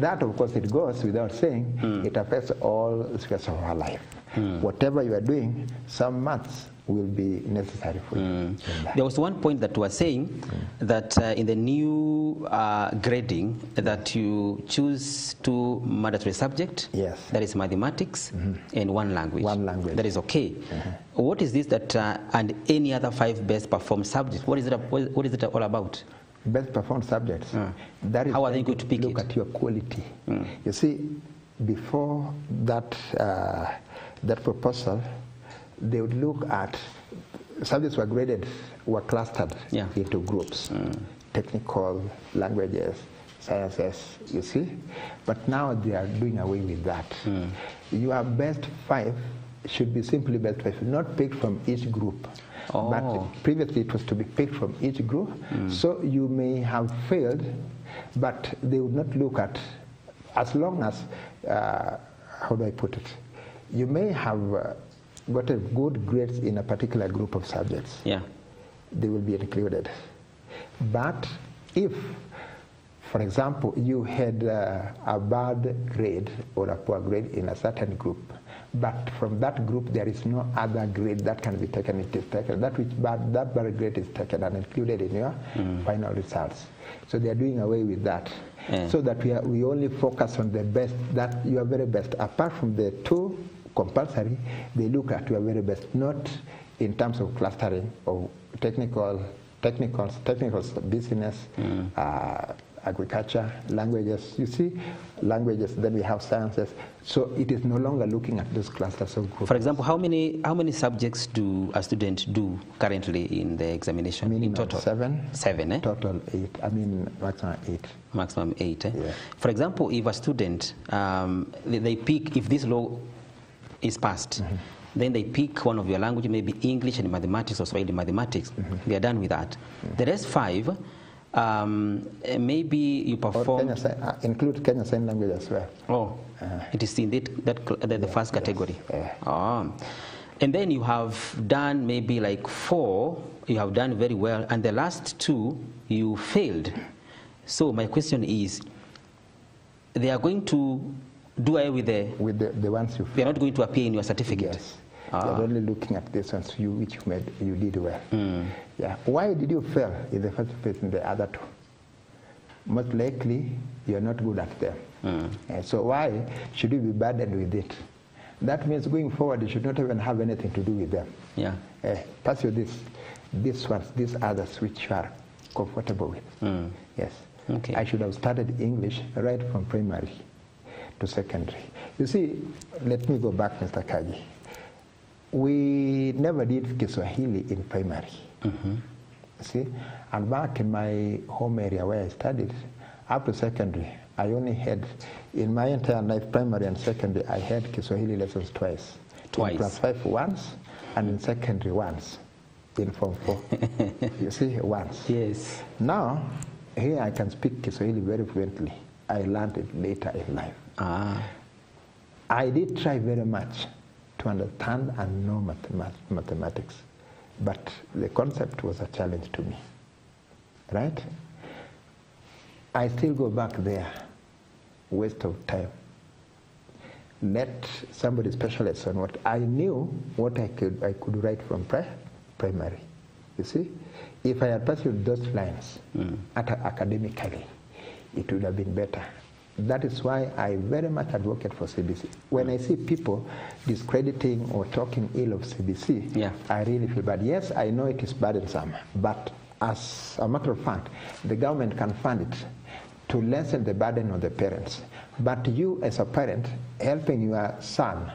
That, of course, it goes without saying, it affects all spheres of our life. Whatever you are doing, some maths will be necessary for you. There was one point that was saying that in the new grading that you choose two mandatory subjects. Yes. That is mathematics and one language. One language. That is okay. What is this that and any other 5 best performed subjects? What is it all about? Best performed subjects. That is how are they going to pick look at your quality. You see, before that that proposal, they would look at subjects were clustered into groups, technical, languages, sciences, you see. But now they are doing away with that. You have best 5 should be simply best 5, not picked from each group. Oh. But previously it was to be picked from each group. So you may have failed, but they would not look at, as long as, how do I put it? You may have gotten good grades in a particular group of subjects. Yeah. They will be included. But if, for example, you had a bad grade or a poor grade in a certain group, but from that group there is no other grade that can be taken, it is taken. That bad grade is taken and included in your final results. So they are doing away with that. So that we only focus on the best, that your very best. Apart from the 2 compulsory, they look at your very best, not in terms of clustering of technicals, business, agriculture, languages. You see, languages, then we have sciences. So it is no longer looking at those clusters of groups. For example, how many subjects do a student do currently in the examination? Minimum in total? 7. 7, eh? Total 8. I mean, maximum 8. Maximum 8, eh? Yeah. For example, if a student, they pick, if this law is passed, then they pick one of your languages, maybe English and mathematics or Swahili mathematics. They are done with that. The rest 5, maybe you perform... Include Kenya Sign Language as well. Oh, it is in the first category. And then you have done maybe like 4, you have done very well, and the last 2, you failed. So my question is, they are going to do away with the ones you failed. They are not going to appear in your certificate? Yes. They are only looking at this ones which you did well. Yeah. Why did you fail in the first place in the other 2? Most likely, you are not good at them. So why should you be burdened with it? That means going forward, you should not even have anything to do with them. Yeah. Pursue these ones, these others which you are comfortable with. Yes. Okay. I should have started English right from primary to secondary. You see, let me go back, Mr. Kaji. We never did Kiswahili in primary. See, and back in my home area where I studied, up to secondary, I only had, in my entire life, primary and secondary, I had Kiswahili lessons twice. In class 5 once, and in secondary once, in Form 4. You see, once. Yes. Now, here I can speak Kiswahili very fluently. I learned it later in life. I did try very much to understand and know mathematics, but the concept was a challenge to me, right? I still go back there, waste of time. Let somebody specialize on what I knew, what I could write from primary. You see, if I had pursued those lines academically, it would have been better. That is why I very much advocate for CBC. When I see people discrediting or talking ill of CBC, I really feel bad. Yes, I know it is burdensome, but as a matter of fact, the government can fund it to lessen the burden on the parents. But you as a parent, helping your son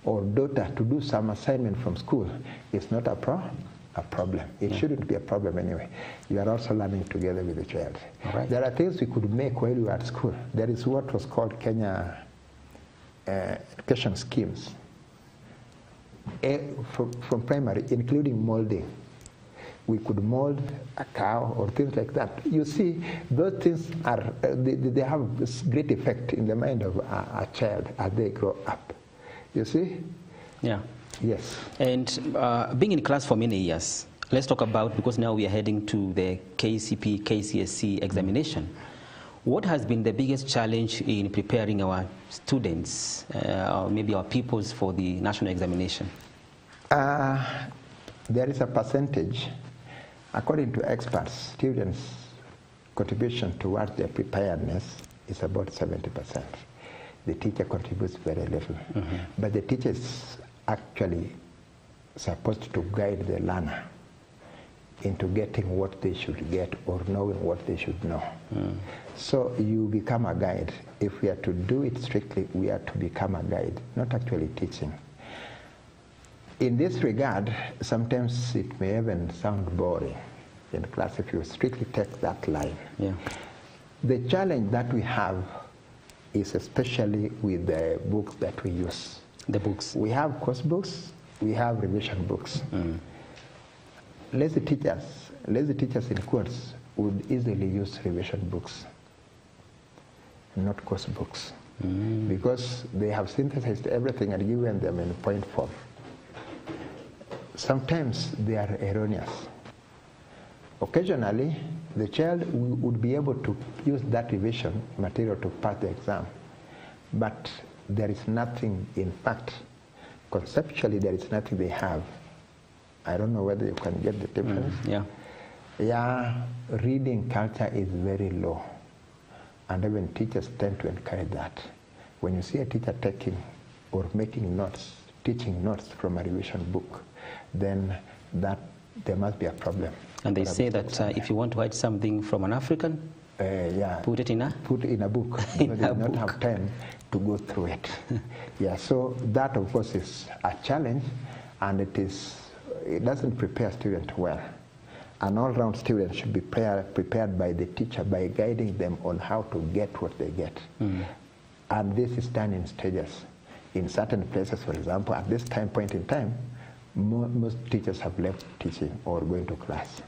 or daughter to do some assignment from school is not a problem. It shouldn't be a problem anyway. You are also learning together with the child. Right. There are things we could make while we were at school. There is what was called Kenya education schemes from primary, including molding. We could mold a cow or things like that. You see, those things are, they have this great effect in the mind of a child as they grow up. You see? Yeah. Yes. And being in class for many years, let's talk about, because now we are heading to the KCP, KCSE examination. What has been the biggest challenge in preparing our students, or maybe our pupils, for the national examination? There is a percentage, according to experts, students' contribution towards their preparedness is about 70%. The teacher contributes very little, but the teacher is actually supposed to guide the learner into getting what they should get or knowing what they should know. So you become a guide. If we are to do it strictly, we are to become a guide, not actually teaching. In this regard, sometimes it may even sound boring in class if you strictly take that line. Yeah. The challenge that we have is especially with the books that we use. The books. We have course books, we have revision books. Lazy teachers in quotes would easily use revision books, not course books, because they have synthesized everything and given them in point form. Sometimes they are erroneous. Occasionally, the child would be able to use that revision material to pass the exam, but there is nothing, in fact, conceptually there is nothing they have. I don't know whether you can get the difference. Yeah, reading culture is very low, and even teachers tend to encourage that. When you see a teacher taking or making notes, teaching notes from a revision book, then that there must be a problem. And they say that if you want to write something from an African, put it in a book, because they do not have time to go through it. So that of course is a challenge, and it doesn't prepare students well. An all-round student should be prepared by the teacher by guiding them on how to get what they get. And this is done in stages. In certain places, for example, at this point in time, most teachers have left teaching or going to class.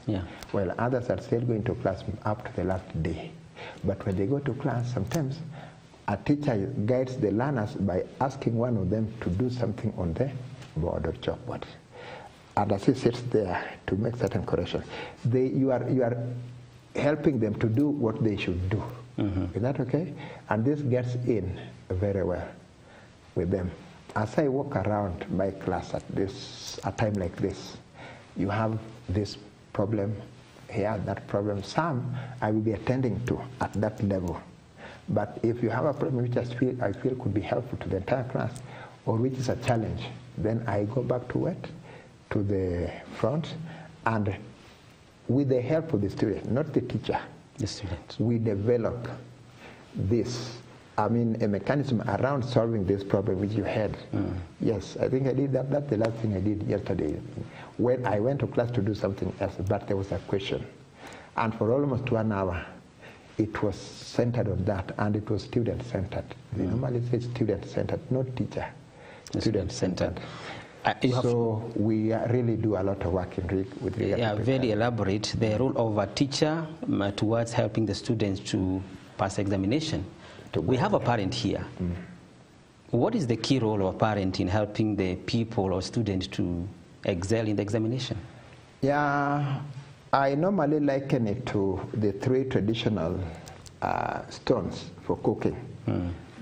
While others are still going to class up to the last day. But when they go to class, sometimes a teacher guides the learners by asking one of them to do something on the board or chalkboard. And as he sits there to make certain corrections, you are helping them to do what they should do. Is that okay? And this gets in very well with them. As I walk around my class at a time like this, you have this problem here, that problem. Some I will be attending to at that level. But if you have a problem which I feel could be helpful to the entire class, or which is a challenge, then I go back to it, to the front, and with the help of the student, not the teacher, we develop this, a mechanism around solving this problem which you had. Yes, I think I did that. That's the last thing I did yesterday. When I went to class to do something else, but there was a question. And for almost 1 hour, it was centered on that, and it was student-centered. They normally say student-centered, not teacher. Student-centered. So we really do a lot of work with regard to very elaborate. The role of a teacher towards helping the students to pass examination. We have a parent here. What is the key role of a parent in helping the people or students to excel in the examination? I normally liken it to the 3 traditional stones for cooking.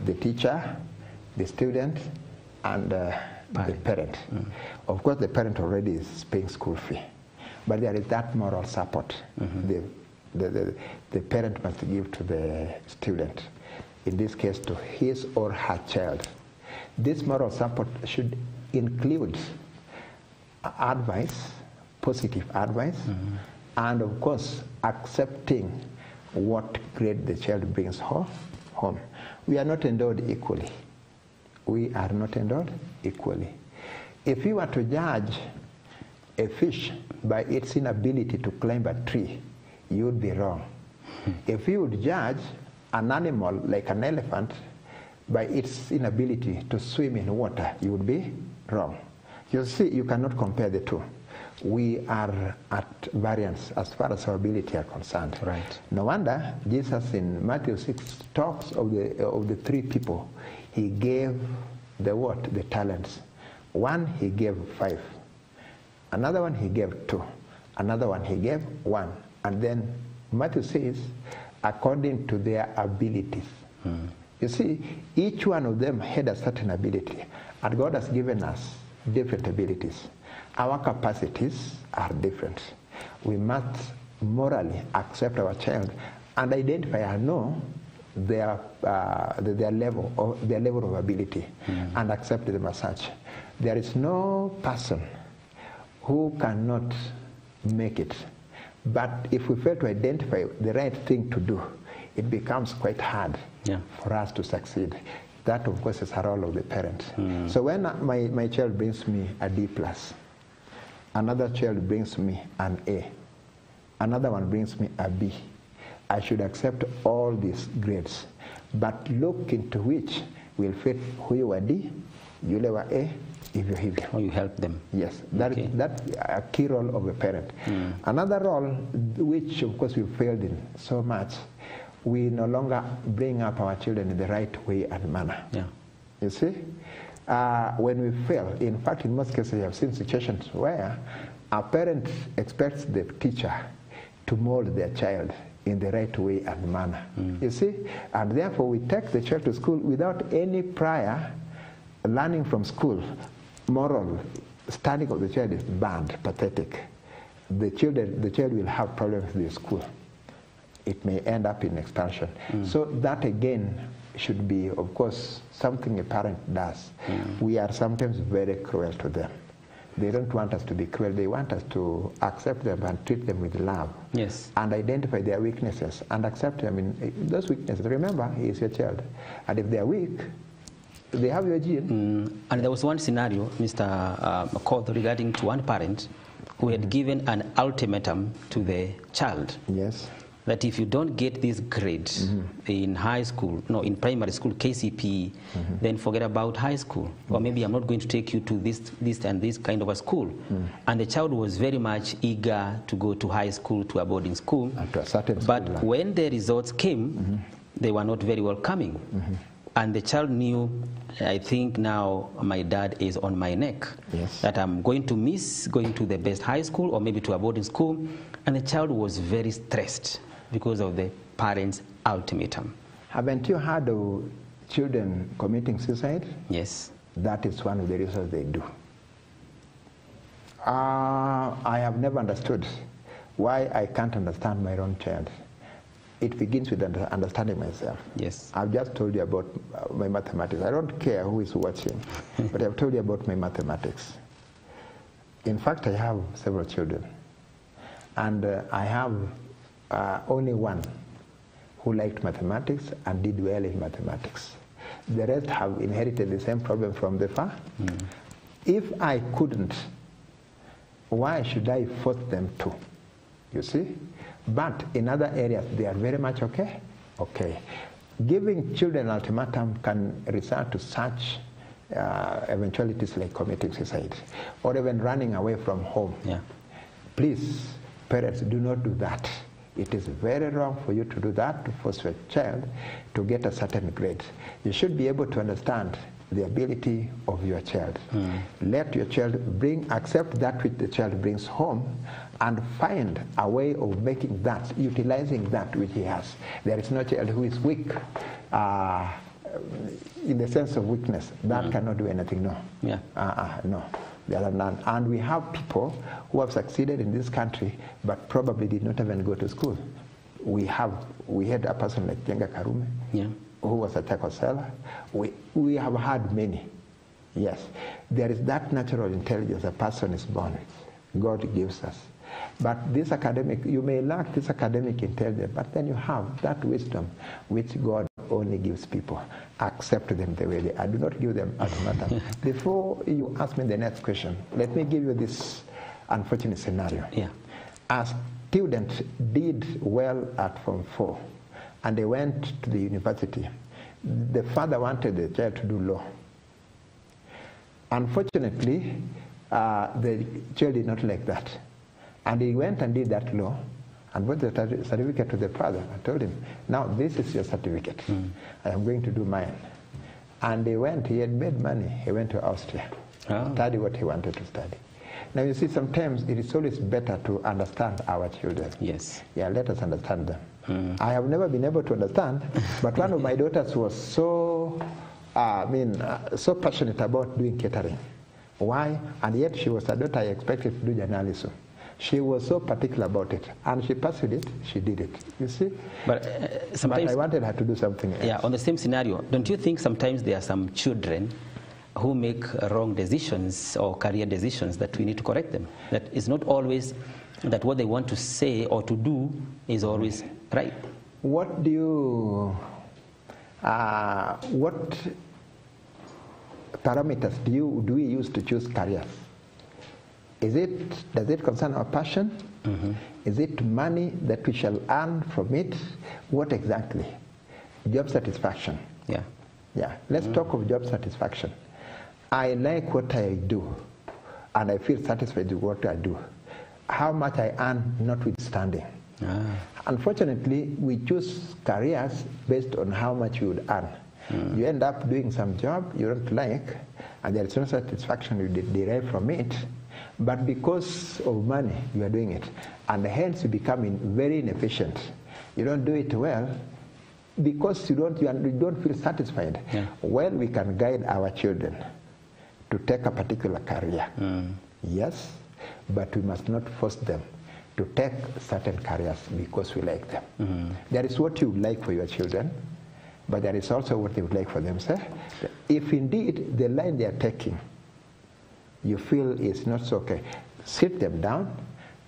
The teacher, the student, and the parent. Of course, the parent already is paying school fee, but there is that moral support the parent must give to the student, in this case to his or her child. This moral support should include advice, positive advice, and of course accepting what grade the child brings home. We are not endowed equally. We are not endowed equally. If you were to judge a fish by its inability to climb a tree, you would be wrong. If you would judge an animal like an elephant by its inability to swim in water, you would be wrong. You see, you cannot compare the two. We are at variance as far as our ability are concerned. No wonder Jesus in Matthew 6 talks of the 3 people. He gave the talents. One he gave 5. Another one he gave 2. Another one he gave 1. And then Matthew says, according to their abilities. You see, each one of them had a certain ability, and God has given us different abilities. Our capacities are different. We must morally accept our child and identify and know their level of ability and accept them as such. There is no person who cannot make it. But if we fail to identify the right thing to do, it becomes quite hard for us to succeed. That, of course, is a role of the parent. So when my child brings me a D+, another child brings me an A, another one brings me a B, I should accept all these grades, but look into which will fit who you are D, Yulewa hivyo hivyo. Or you help them. Yes, that's a key role of a parent. Another role, which of course we failed in so much, we no longer bring up our children in the right way and manner. Yeah. You see, when we fail, in fact, in most cases, we have seen situations where a parent expects the teacher to mold their child in the right way and manner. You see, and therefore we take the child to school without any prior learning from school. Moral standing of the child is bad, pathetic. The child will have problems with the school. It may end up in expulsion. So that again should be, of course, something a parent does. We are sometimes very cruel to them. They don't want us to be cruel. They want us to accept them and treat them with love. Yes. And identify their weaknesses and accept them in those weaknesses. Remember, he is your child. And if they are weak, they have your gene. And there was one scenario, Mr. McCall, regarding to one parent who had given an ultimatum to the child. Yes. That if you don't get this grade in high school, no, in primary school, KCPE, then forget about high school. Or maybe I'm not going to take you to this and this kind of a school. And the child was very much eager to go to high school, to a boarding school. And to a certain school. But when the results came, they were not very welcoming. And the child knew, I think now my dad is on my neck. Yes. That I'm going to miss going to the best high school or maybe to a boarding school. And the child was very stressed because of the parents' ultimatum. Haven't you heard of children committing suicide? Yes. That is one of the reasons they do. I have never understood why I can't understand my own child. It begins with understanding myself. Yes. I've just told you about my mathematics. I don't care who is watching, but I've told you about my mathematics. In fact, I have several children. And I have only one who liked mathematics and did well in mathematics. The rest have inherited the same problem from the far. If I couldn't, why should I force them to? You see? But in other areas, they are very much okay. Okay. Giving children ultimatum can result to such eventualities like committing suicide or even running away from home. Yeah. Please, parents, do not do that. It is very wrong for you to do that, to force your child to get a certain grade. You should be able to understand the ability of your child. Let your child accept that which the child brings home and find a way of making that, utilizing that which he has. There is no child who is weak in the sense of weakness. That cannot do anything, no. Yeah. No. The other none. And we have people who have succeeded in this country but probably did not even go to school. We had a person like Jenga Karume, who was a tackle seller. We have had many. Yes. There is that natural intelligence a person is born with. God gives us. But this academic, you may lack this academic intelligence, but then you have that wisdom which God only gives people. Accept them the way they are. Do not give them ultimatum. Before you ask me the next question, let me give you this unfortunate scenario. Yeah. A student did well at Form 4, and they went to the university. The father wanted the child to do law. Unfortunately, the child did not like that. And he went and did that law and brought the certificate to the father. I told him, now this is your certificate. I am going to do mine. And he went, he had made money. He went to Austria, study what he wanted to study. Now you see, sometimes it is always better to understand our children. Yes. Yeah, let us understand them. I have never been able to understand, but one of my daughters was so, so passionate about doing catering. Why? And yet she was a daughter I expected to do journalism. She was so particular about it, and she pursued it, she did it, you see? But sometimes... But I wanted her to do something else. Yeah, on the same scenario, don't you think sometimes there are some children who make wrong decisions or career decisions that we need to correct them? That it's not always that what they want to say or to do is always right. What do you... what parameters do we use to choose careers? Does it concern our passion? Is it money that we shall earn from it? What exactly? Job satisfaction. Yeah. Yeah. Let's talk of job satisfaction. I like what I do, and I feel satisfied with what I do. How much I earn notwithstanding. Unfortunately, we choose careers based on how much you would earn. You end up doing some job you don't like, and there is no satisfaction you derive from it, but because of money you are doing it, and hence you become very inefficient. You don't do it well because you don't feel satisfied. Well, we can guide our children to take a particular career, yes, but we must not force them to take certain careers because we like them. There is what you like for your children, but there is also what they would like for themselves. If indeed the line they are taking you feel is not so okay, sit them down,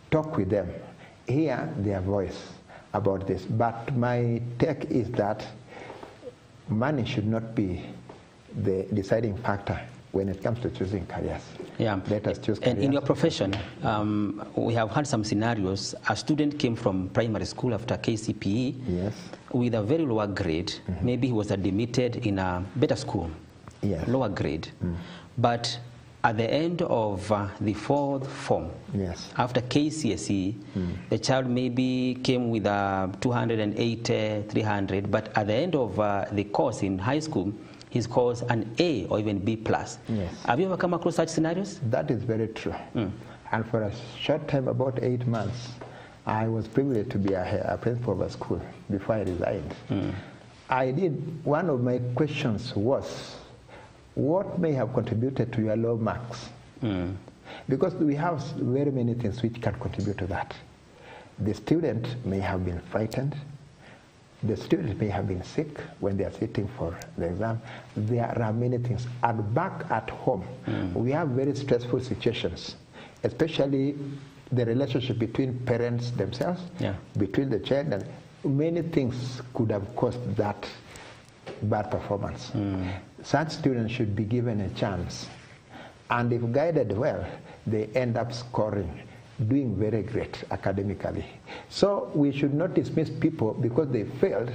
talk with them, hear their voice about this. But my take is that money should not be the deciding factor when it comes to choosing careers. Let us choose careers. And in your profession, we have had some scenarios. A student came from primary school after KCPE with a very lower grade. Maybe he was admitted in a better school, lower grade. But at the end of the fourth form, after KCSE, the child maybe came with 280, 300, but at the end of the course in high school, he scores an A or even B+. Have you ever come across such scenarios? That is very true. And for a short time, about 8 months, I was privileged to be a principal of a school before I resigned. One of my questions was, what may have contributed to your low marks? Because we have very many things which can contribute to that. The student may have been frightened. The student may have been sick when they are sitting for the exam. There are many things. And back at home, we have very stressful situations, especially the relationship between parents themselves, between the child, and many things could have caused that bad performance. Such students should be given a chance. And if guided well, they end up scoring, doing very great academically. So we should not dismiss people because they failed.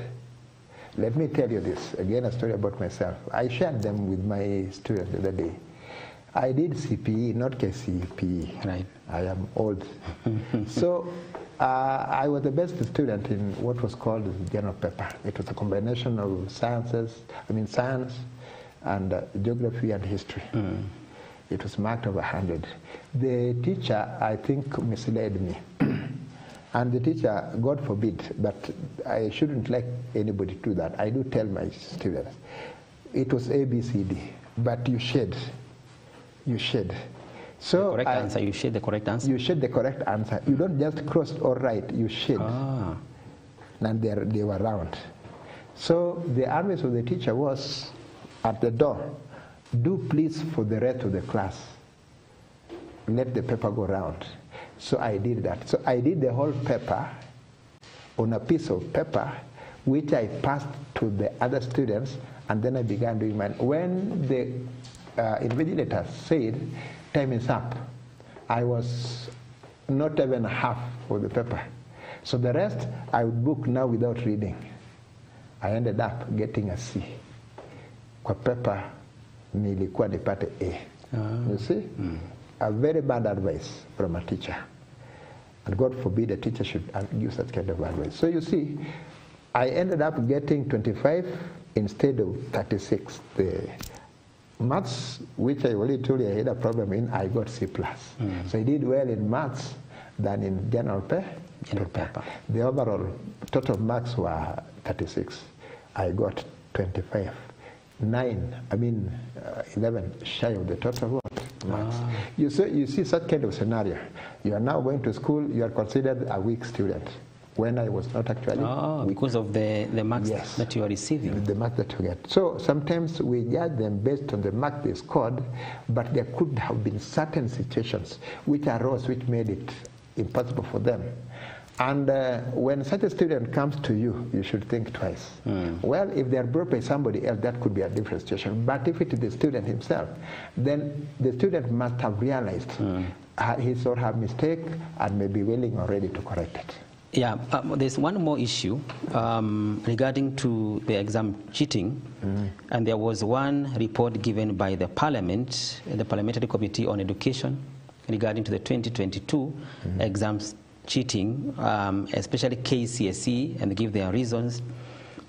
Let me tell you this, again, a story about myself. I shared them with my students the other day. I did CPE, not KCPE. Right. I am old. So I was the best student in what was called the general paper. It was a combination of science and geography and history. It was marked over 100. The teacher, I think, misled me. And the teacher, God forbid, but I shouldn't like anybody to do that. I do tell my students, it was A, B, C, D, but you shed. You shed. So the correct answer, you shed the correct answer? You shed the correct answer. You don't just cross or right, you shed. And they were round. So the advice of the teacher was, at the door, do please for the rest of the class, let the paper go round. So I did that. So I did the whole paper on a piece of paper, which I passed to the other students, and then I began doing mine. When the invigilator said, time is up, I was not even half of the paper. So the rest I would book now without reading. I ended up getting a C. Kwa paper nilikuwa nipate A. You see? A very bad advice from a teacher. And God forbid a teacher should give such kind of advice. So you see, I ended up getting 25 instead of 36. The maths, which I already told you I had a problem in, I got C+. So I did well in maths than in general paper. The overall total marks were 36. I got 25. 11 shy of the total marks. You see such kind of scenario. You are now going to school, you are considered a weak student, when I was not actually weak. Because of the marks that you are receiving. The marks that you get. So sometimes we judge them based on the mark they scored, but there could have been certain situations which arose which made it impossible for them. And when such a student comes to you, you should think twice. Well, if they are brought by somebody else, that could be a different situation. But if it is the student himself, then the student must have realized his or her mistake and may be willing or ready to correct it. Yeah, there's one more issue regarding to the exam cheating, and there was one report given by the Parliament, the Parliamentary Committee on Education, regarding to the 2022 exams cheating, especially KCSE, and they give their reasons.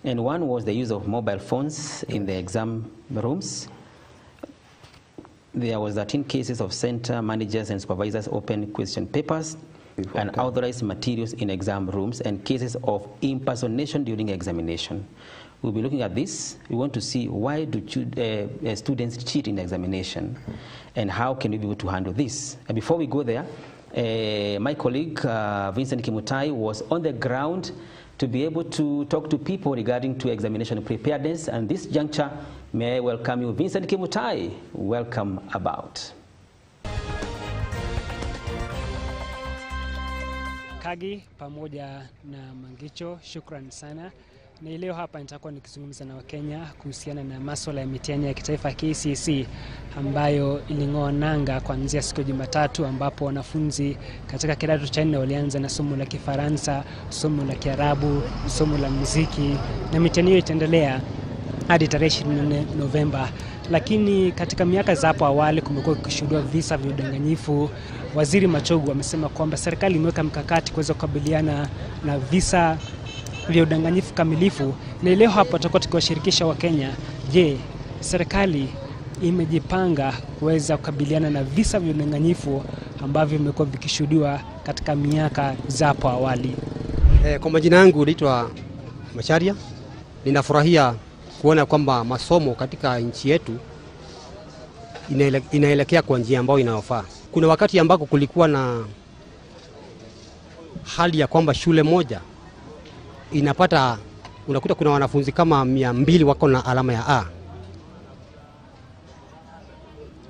And one was the use of mobile phones in the exam rooms. There was 13 cases of center managers and supervisors open question papers and authorized materials in exam rooms, and cases of impersonation during examination. We'll be looking at this. We want to see why do students cheat in examination, and how can we be able to handle this. And before we go there, my colleague Vincent Kimutai was on the ground to be able to talk to people regarding to examination preparedness. And this juncture, may I welcome you, Vincent Kimutai. Welcome about. Kagi pamoja na Mangicho, shukran sana. Na leo hapa nitakuwa nikizungumza na Wakenya kuhusiana na masuala ya mitihani ya kitaifa KCSE ambayo iling'oa nanga kuanzia siku ya Jumatatu, ambapo wanafunzi katika kidato cha 4 walianza na somo la Kifaransa, somo la Kiarabu, somo la muziki, na mitihani hiyo itaendelea hadi tarehe 24 Novemba. Lakini katika miaka za hapo awali kumekuwa kushuhudiwa visa vya udanganyifu. Waziri Machogu amesema kwamba serikali imeweka mkakati kuweza kukabiliana na visa vya udanganyifu kamilifu. Na leo hapa tutakuwa tukiwashirikisha Wakenya, je, serikali imejipanga kuweza kukabiliana na visa vya udanganyifu ambavyo vimekuwa vikishuhudiwa katika miaka za hapo awali? Kwa majina yangu naitwa Macharia. Ninafurahia kuona kwamba masomo katika nchi yetu inaelekea kwa njia ambayo inayofaa. Kuna wakati ambako kulikuwa na hali ya kwamba shule moja unakuta kuna wanafunzi kama 200 wako na alama ya A.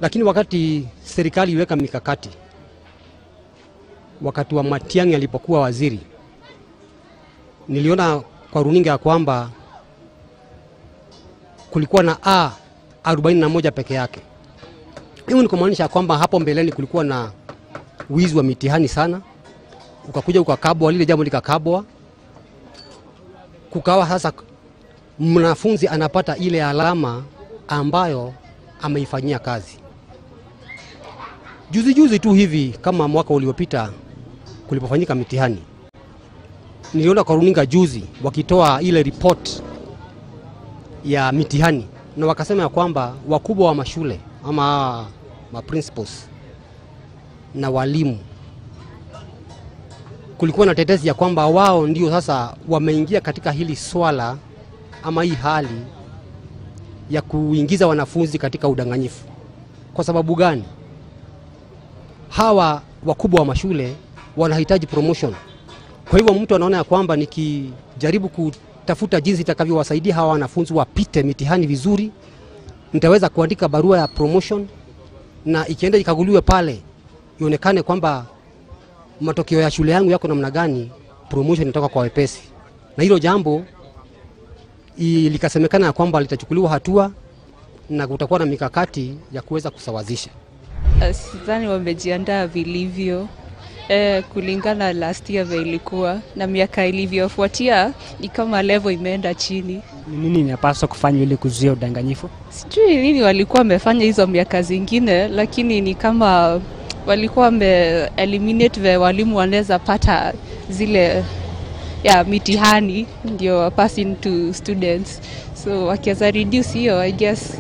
Lakini wakati serikali iweka mikakati, wakati wa Matiang'i alipokuwa waziri, niliona kwa runinga ya kwamba kulikuwa na A 41 peke yake. Hiyo ni kumaanisha kwamba hapo mbeleni kulikuwa na wizi wa mitihani sana. Ukakuja ukakabwa, lile jambo likakabwa. Kukawa sasa mwanafunzi anapata ile alama ambayo ameifanyia kazi. Juzi tu hivi, kama mwaka uliopita kulipofanyika mitihani, niliona kwa runinga juzi wakitoa ile report ya mitihani, na wakasema kwamba wakubwa wa mashule ama principals na walimu, kulikuwa na tetesi ya kwamba wao ndio sasa wameingia katika hili swala ama hii hali ya kuingiza wanafunzi katika udanganyifu. Kwa sababu gani? Hawa wakubwa wa mashule wanahitaji promotion. Kwa hivyo mtu anaona ya kwamba nikijaribu kutafuta jinsi itakavyowasaidia hawa wanafunzi wapite mitihani vizuri, nitaweza kuandika barua ya promotion, na ikienda ikaguliwe pale ionekane kwamba matokeo ya shule yangu yako namna gani, promotion inatoka kwa wepesi. Na hilo jambo likasemekana kwamba litachukuliwa hatua na kutakuwa na mikakati ya kuweza kusawazisha. Sidhani wamejiandaa vilivyo kulingana last year vile ilikuwa, na miaka ilivyofuatia ni kama level imeenda chini. Nini inapaswa kufanywa ili kuzuia udanganyifu? Sijui nini walikuwa wamefanya hizo miaka zingine, lakini ni kama walikuwa eliminate vile walimu wanaweza pata zile mitihani ndio passing to students. So wakiweza reduce hiyo, I guess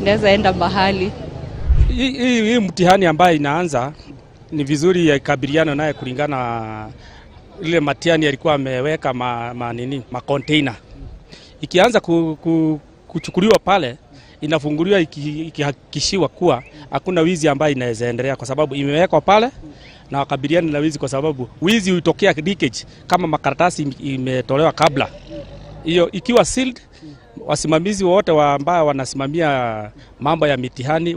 naweza enda mahali. Hii mtihani ambayo inaanza ni vizuri ya kabiliano naye kulingana ile mtihani alikuwa ameweka ma container. Ikianza kuchukuliwa pale, inafunguliwa ikihakikishiwa kuwa hakuna wizi ambaye inaweza endelea, kwa sababu imewekwa pale na wakabiliana na wizi, kwa sababu wizi utokea leakage kama makaratasi imetolewa kabla. Hiyo ikiwa sealed, wasimamizi wote ambao wanasimamia mambo ya mitihani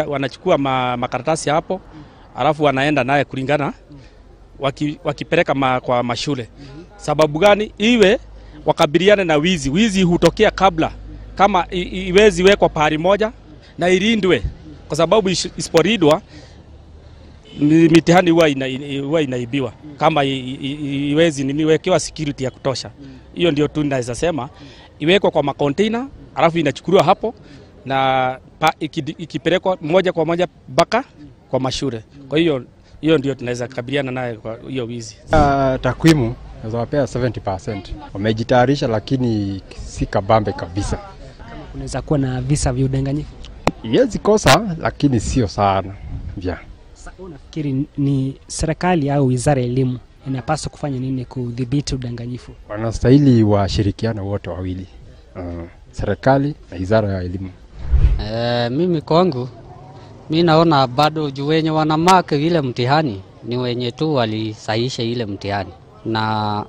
wanachukua makaratasi hapo, alafu wanaenda naye kulingana wakipeleka kwa mashule. Sababu gani? Iwe wakabiliane na wizi. Wizi hutokea kabla, kama iwezi wekwa pahali moja na ilindwe, kwa sababu isiporidwa mitihani huwa inaibiwa kama iwezi niwekewa security ya kutosha. Hiyo ndio tu naweza sema iwekwa kwa macontainer alafu inachukuliwa hapo na ikipelekwa moja kwa moja mpaka kwa mashule. Kwa hiyo ndio tunaweza kabiliana naye kwa hiyo wizi. Takwimu naweza 70%. Wamejitayarisha lakini si kabambe kabisa. Kama kunaweza kuwa na visa vya udanganyifu. Yezi kosa lakini sio sana. Vya. Sasa unafikiri ni serikali au wizara ya elimu inapaswa kufanya nini kudhibiti udanganyifu? Wanastahili washirikiana wote wawili. Serikali na wizara ya elimu. Mimi kwangu mimi naona bado juu wenye wana mark ile mtihani ni wenye tu walisahihisha ile mtihani, na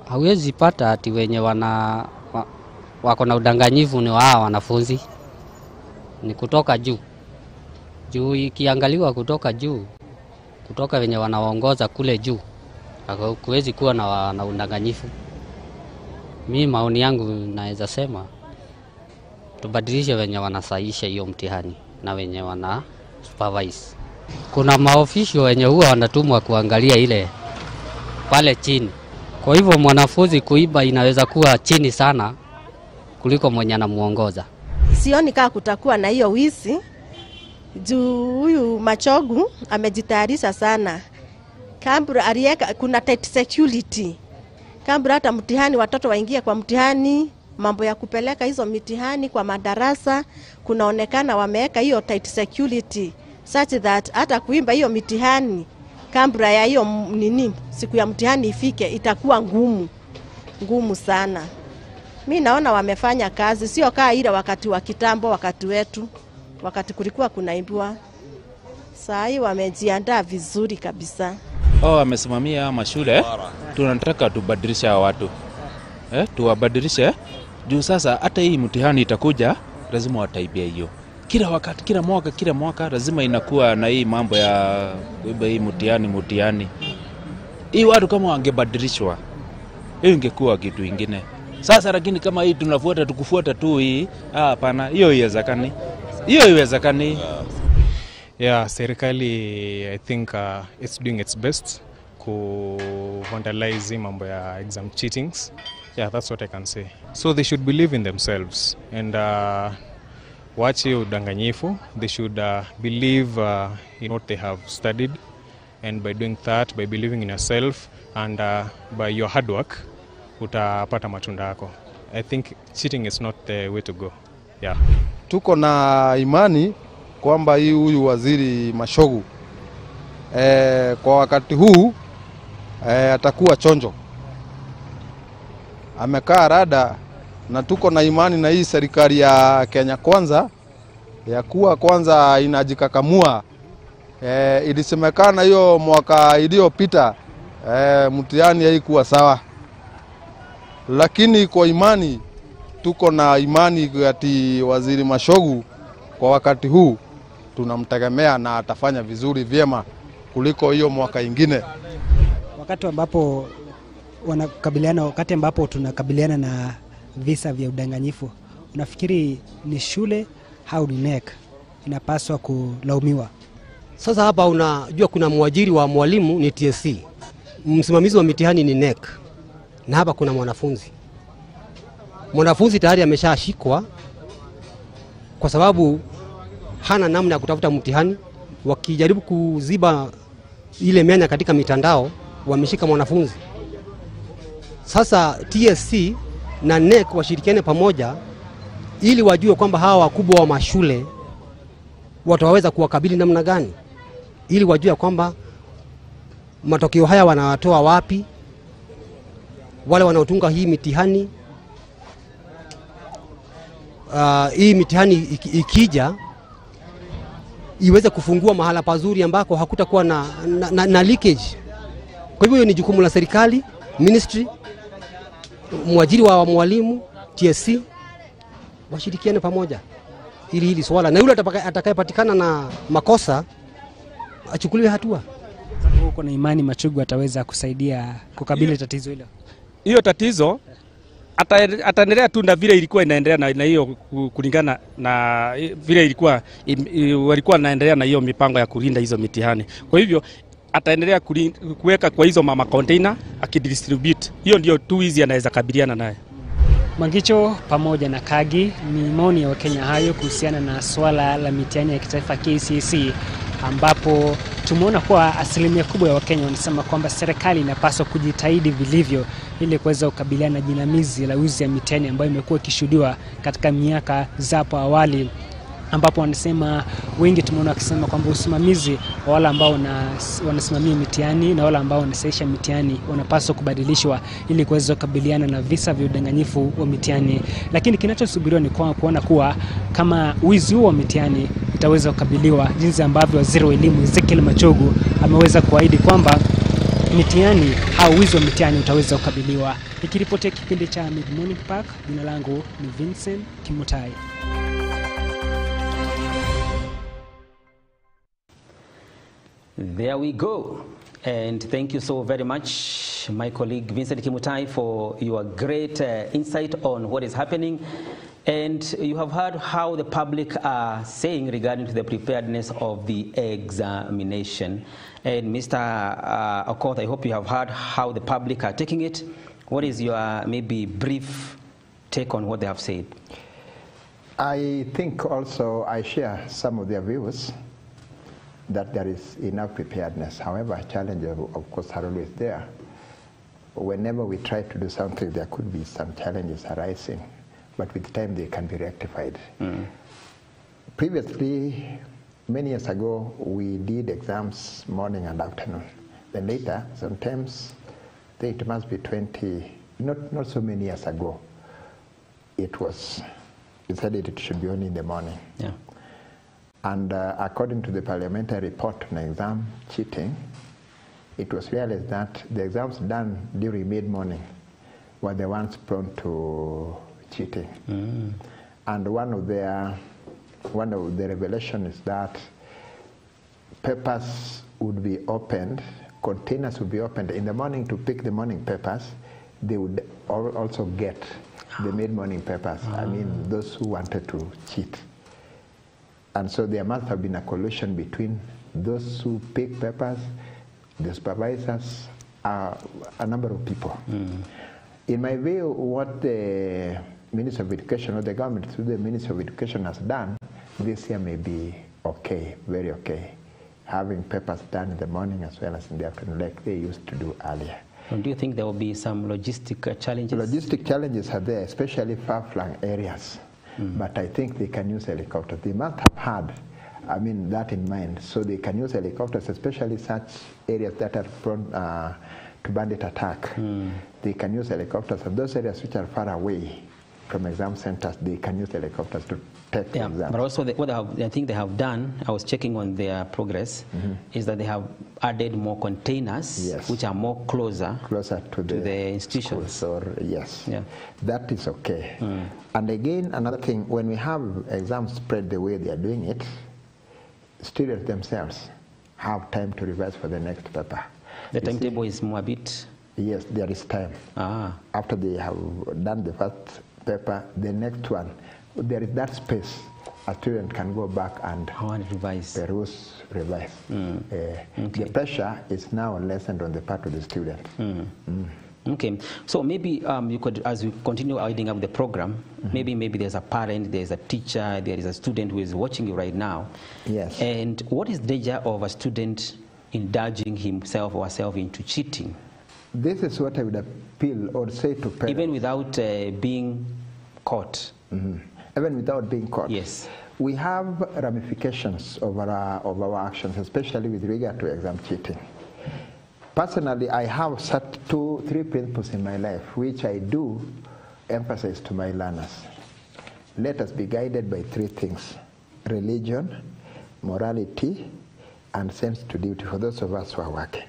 hauwezi pata ati wenye wako na udanganyifu ni wao wanafunzi, ni kutoka juu. Juu ikiangaliwa kutoka juu, kutoka wenye wanaongoza kule juu, hakuwezi kuwa na udanganyifu. Mimi maoni yangu naweza sema tubadilishe wenye wanasahihisha hiyo mtihani na wenye wana supervise. Kuna maofisho wenye huwa wanatumwa kuangalia ile pale chini. Kwa hivyo mwanafunzi kuiba inaweza kuwa chini sana kuliko mwenye anamuongoza. Sioni kama kutakuwa na hiyo wizi. Juu huyu Machogu amejitayarisha sana. Kambura aliweka kuna tight security. Kambura hata mtihani watoto waingie kwa mtihani, mambo ya kupeleka hizo mitihani kwa madarasa, kunaonekana wameweka hiyo tight security such that hata kuimba hiyo mitihani kabla ya hiyo siku ya mtihani ifike itakuwa ngumu sana. Mimi naona wamefanya kazi, sio kaa ile wakati wa kitambo, wakati wetu, wakati kulikuwa kunaibwa. Saa hii wamejiandaa vizuri kabisa. Wamesimamia mashule, tunataka tubadilishe watu. Tuwabadilishe. Juu sasa hata hii mtihani itakuja lazima wataibia hiyo. Kila wakati, kila mwaka lazima inakuwa na hii mambo ya kuiba hii mtihani. Hii watu kama wangebadilishwa, hiyo ingekuwa kitu kingine. Sasa lakini kama hii tukufuata tu hii, hapana, hiyo haiwezekani. Yeah, serikali I think it's doing its best to vandalize mambo ya exam cheatings. Yeah, that's what I can say. So they should believe in themselves and watch udanganyifu. They should believe in what they have studied, and by doing that, by believing in yourself and by your hard work, utapata matunda yako. I think cheating is not the way to go. Yeah. Tuko na imani kwamba huyu waziri Mashogu kwa wakati huu atakuwa chonjo. Amekaa rada, na tuko na imani na hii serikali ya Kenya Kwanza ya kuwa kwanza inajikakamua. Ilisemekana hiyo mwaka iliyopita mtihani haikuwa sawa, lakini kwa imani tuko na imani ati waziri Mashogu kwa wakati huu tunamtegemea na atafanya vizuri vyema kuliko hiyo mwaka ingine. Wakati ambapo tunakabiliana na visa vya udanganyifu, unafikiri ni shule au ni NEC inapaswa kulaumiwa? Sasa hapa unajua kuna mwajiri wa mwalimu ni TSC. Msimamizi wa mitihani ni NEC. Na hapa kuna mwanafunzi. Mwanafunzi tayari ameshashikwa kwa sababu hana namna ya kutafuta mtihani. Wakijaribu kuziba ile mianya katika mitandao, wameshika mwanafunzi. Sasa TSC na NEC washirikiane pamoja ili wajue kwamba hawa wakubwa wa mashule wataweza kuwakabili namna gani, ili wajue kwamba matokeo haya wanatoa wapi, wale wanaotunga hii mitihani. Hii mitihani ikija iweze kufungua mahala pazuri ambako hakutakuwa na leakage. Kwa hivyo ni jukumu la serikali, ministry, mwajiri wa mwalimu, TSC, washirikiane pamoja ili hili swala, na yule atakayepatikana na makosa achukuliwe hatua. Sasa uko na imani Machogu ataweza kusaidia kukabili tatizo hilo? Hiyo tatizo ataendelea tu na vile ilikuwa inaendelea na hiyo, kulingana na vile walikuwa wanaendelea na hiyo mipango ya kulinda hizo mitihani. Kwa hivyo ataendelea kuweka kwa hizo mama container akidistribute. Hiyo ndio tu hizi anaweza kabiliana naye. Mangicho pamoja na Kagi, ni maoni ya Wakenya hayo kuhusiana na swala la mitihani ya kitaifa KCSE, ambapo tumeona kuwa asilimia kubwa ya Wakenya wanasema kwamba serikali inapaswa kujitahidi vilivyo ili kuweza kukabiliana na jinamizi la wizi ya mitihani ambayo imekuwa ikishuhudiwa katika miaka za hapo awali, ambapo wanasema wengi tumeona wakisema kwamba usimamizi wa wale ambao wanasimamia mitihani na wale ambao wanasahisha mitihani wanapaswa kubadilishwa ili kuweza kukabiliana na visa vya udanganyifu wa mitihani. Lakini kinachosubiriwa ni kuona kuwa kama wizi huo wa mitihani itaweza kukabiliwa jinsi ambavyo Waziri wa Elimu Ezekiel Machogu ameweza kuahidi kwamba mitihani au wizi wa mitihani utaweza kukabiliwa. Nikiripotia kipindi cha Mid Morning Park, jina langu ni Vincent Kimutai. There we go. And thank you so very much, my colleague Vincent Kimutai, for your great insight on what is happening. And you have heard how the public are saying regarding to the preparedness of the examination. And Mr. Okoth, I hope you have heard how the public are taking it. What is your maybe brief take on what they have said? I think also I share some of their views that there is enough preparedness. However, challenges, of course, are always there. Whenever we try to do something, there could be some challenges arising, but with time they can be rectified. Previously, many years ago, we did exams morning and afternoon. Then later, sometimes, I think it must be 20, not so many years ago, it was decided it should be only in the morning. Yeah. And according to the parliamentary report on exam cheating, it was realized that the exams done during mid-morning were the ones prone to cheating. And one of the revelations is that papers would be opened, containers would be opened in the morning to pick the morning papers. They would also get the mid-morning papers. I mean, those who wanted to cheat. And so there must have been a collusion between those who pick papers, the supervisors, a number of people. In my view, what the Minister of Education or the government through the Minister of Education has done this year may be okay, very okay, having papers done in the morning as well as in the afternoon like they used to do earlier. And do you think there will be some logistic challenges? Logistic challenges are there, especially far-flung areas. But I think they can use helicopters. They must have had, that in mind. So they can use helicopters, especially such areas that are prone to bandit attack. They can use helicopters. And those areas which are far away from exam centers, they can use helicopters to take the exams. But also what I think they have done, I was checking on their progress, is that they have added more containers, which are more closer to the institutions. That is okay. And again, another thing, when we have exams spread the way they are doing it, students themselves have time to revise for the next paper. The timetable is more a bit? Yes, there is time. After they have done the first paper, the next one, there is that space. A student can go back and revise. The pressure is now lessened on the part of the student. Okay, so maybe you could, as we continue adding up the program, maybe there's a parent, there's a teacher, there is a student who is watching you right now. Yes. And what is the danger of a student indulging himself or herself into cheating? This is what I would appeal or say to parents. Even without being caught? Even without being caught? Yes. We have ramifications of our actions, especially with regard to exam cheating. Personally, I have set 3 principles in my life, which I do emphasize to my learners. Let us be guided by 3 things: religion, morality, and sense to duty for those of us who are working.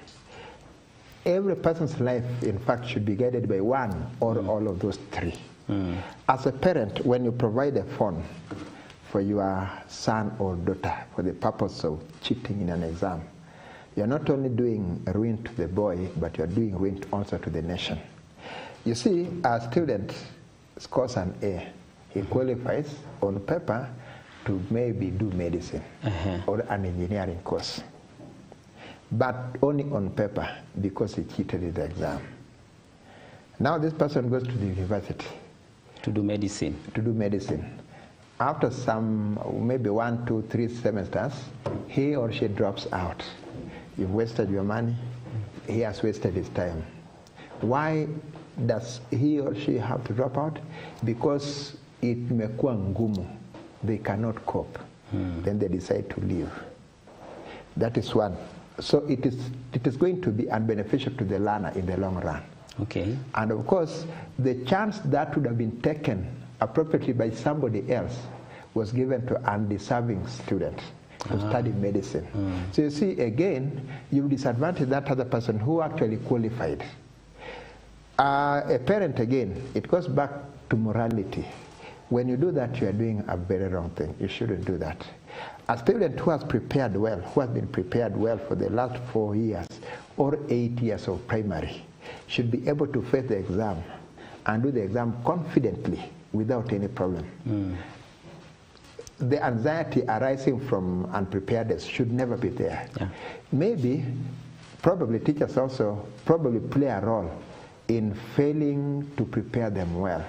Every person's life, in fact, should be guided by one or all of those 3. As a parent, when you provide a phone for your son or daughter for the purpose of cheating in an exam, you're not only doing ruin to the boy, but you're doing ruin also to the nation. You see, a student scores an A. He qualifies on paper to maybe do medicine or an engineering course. but only on paper because he cheated in the exam. Now this person goes to the university. To do medicine. To do medicine. After some, maybe 1, 2, 3 semesters, he or she drops out. You've wasted your money. He has wasted his time. Why does he or she have to drop out? Because it mekuwa ngumu. They cannot cope. Then they decide to leave. That is one. So it is going to be unbeneficial to the learner in the long run. Okay. And of course, the chance that would have been taken appropriately by somebody else was given to undeserving students to study medicine. So you see, again, you disadvantage that other person who actually qualified. A parent, again, it goes back to morality. When you do that, you are doing a very wrong thing. You shouldn't do that. A student who has prepared well, who has been prepared well for the last 4 years or 8 years of primary, should be able to face the exam and do the exam confidently without any problem. The anxiety arising from unpreparedness should never be there. Maybe, probably teachers also probably play a role in failing to prepare them well,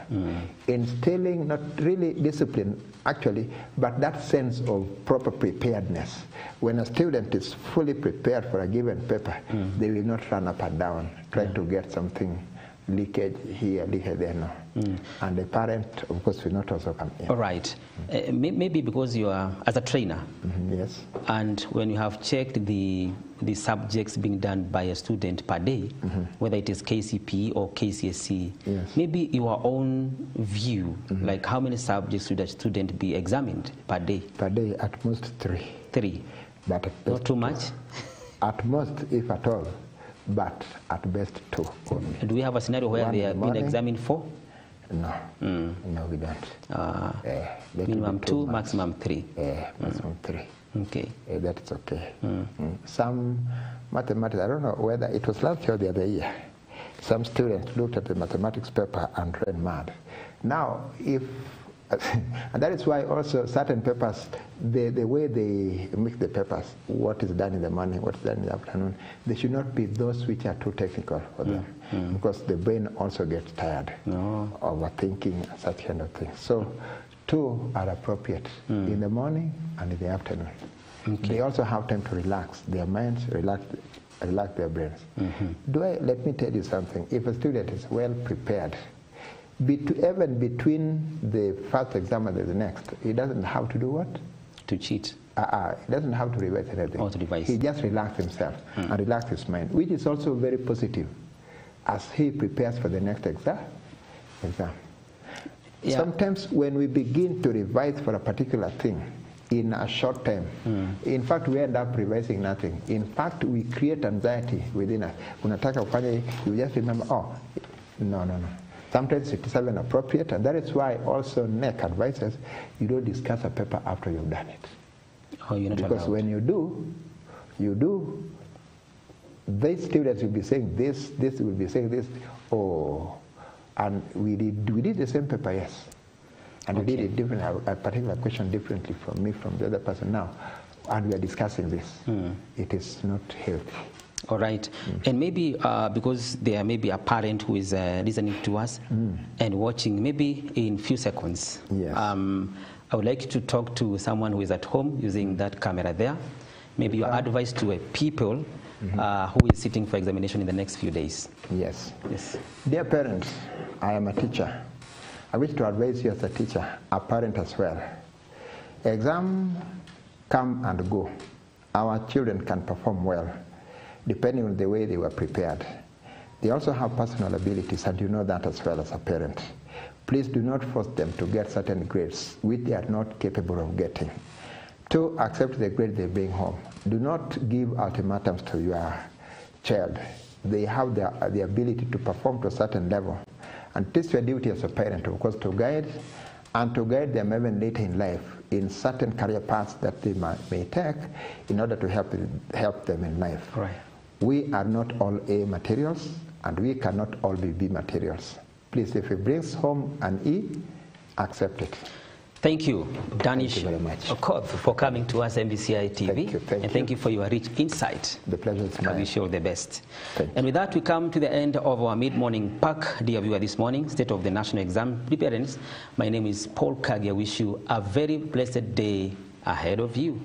instilling not really discipline actually, but that sense of proper preparedness. When a student is fully prepared for a given paper, they will not run up and down trying to get something, leakage here, leakage there, no. And the parent, of course, will not also come in. All right. Maybe because you are, as a trainer, yes, and when you have checked the subjects being done by a student per day, whether it is KCP or KCSE, maybe your own view, like how many subjects should a student be examined per day? Per day, at most 3. 3? But at best not too much? At most, if at all, but at best 2 only. Do we have a scenario where they have been examined 4? No, no, we don't. Minimum 2, maximum 3. Maximum 3. Okay. That's okay. Some mathematics, I don't know whether it was last year or the other year, some students looked at the mathematics paper and ran mad. Now, if, and that is why also certain papers, the way they mix the papers, what is done in the morning, what is done in the afternoon, they should not be those which are too technical for them, because the brain also gets tired, overthinking, such kind of things. So 2 are appropriate in the morning and in the afternoon. They also have time to relax their minds, relax their brains. Let me tell you something. If a student is well prepared, even between the first exam and the next, he doesn't have to do what? To cheat. He doesn't have to revise anything. Or to revise. He just relax himself and relax his mind, which is also very positive as he prepares for the next exam. Sometimes when we begin to revise for a particular thing in a short time, in fact, we end up revising nothing. In fact, we create anxiety within us. Unataka ufanye, you just remember, oh, no. Sometimes it is even appropriate, and that is why also NEC advises you don't discuss a paper after you've done it. Because when you do, these students will be saying this will be saying this, and we did the same paper, yes. And we did it different, a particular question differently from me, from the other person now, and we are discussing this. It is not healthy. All right. And maybe because there may be a parent who is listening to us and watching, maybe in few seconds, I would like to talk to someone who is at home using that camera there. Maybe your advice to people who is sitting for examination in the next few days. Yes. Dear parents, I am a teacher. I wish to advise you as a teacher, a parent as well. Exam come and go. Our children can perform well, depending on the way they were prepared. They also have personal abilities, and you know that as well as a parent. Please do not force them to get certain grades which they are not capable of getting. 2, accept the grade they bring home. Do not give ultimatums to your child. They have the ability to perform to a certain level. And it is your duty as a parent, of course, to guide them even later in life in certain career paths that they may take in order to help them in life. Right. We are not all A materials, and we cannot all be B materials. Please, if it brings home an E, accept it. Thank you, Danish, Thank you very much. Okoth, for coming to us, MBCI TV. Thank you for your rich insight. The pleasure is mine. I wish you all the best. And with that, we come to the end of our mid-morning pack. Dear viewer, this morning, State of the National Exam Preparedness. My name is Paul Kagi. I wish you a very blessed day ahead of you.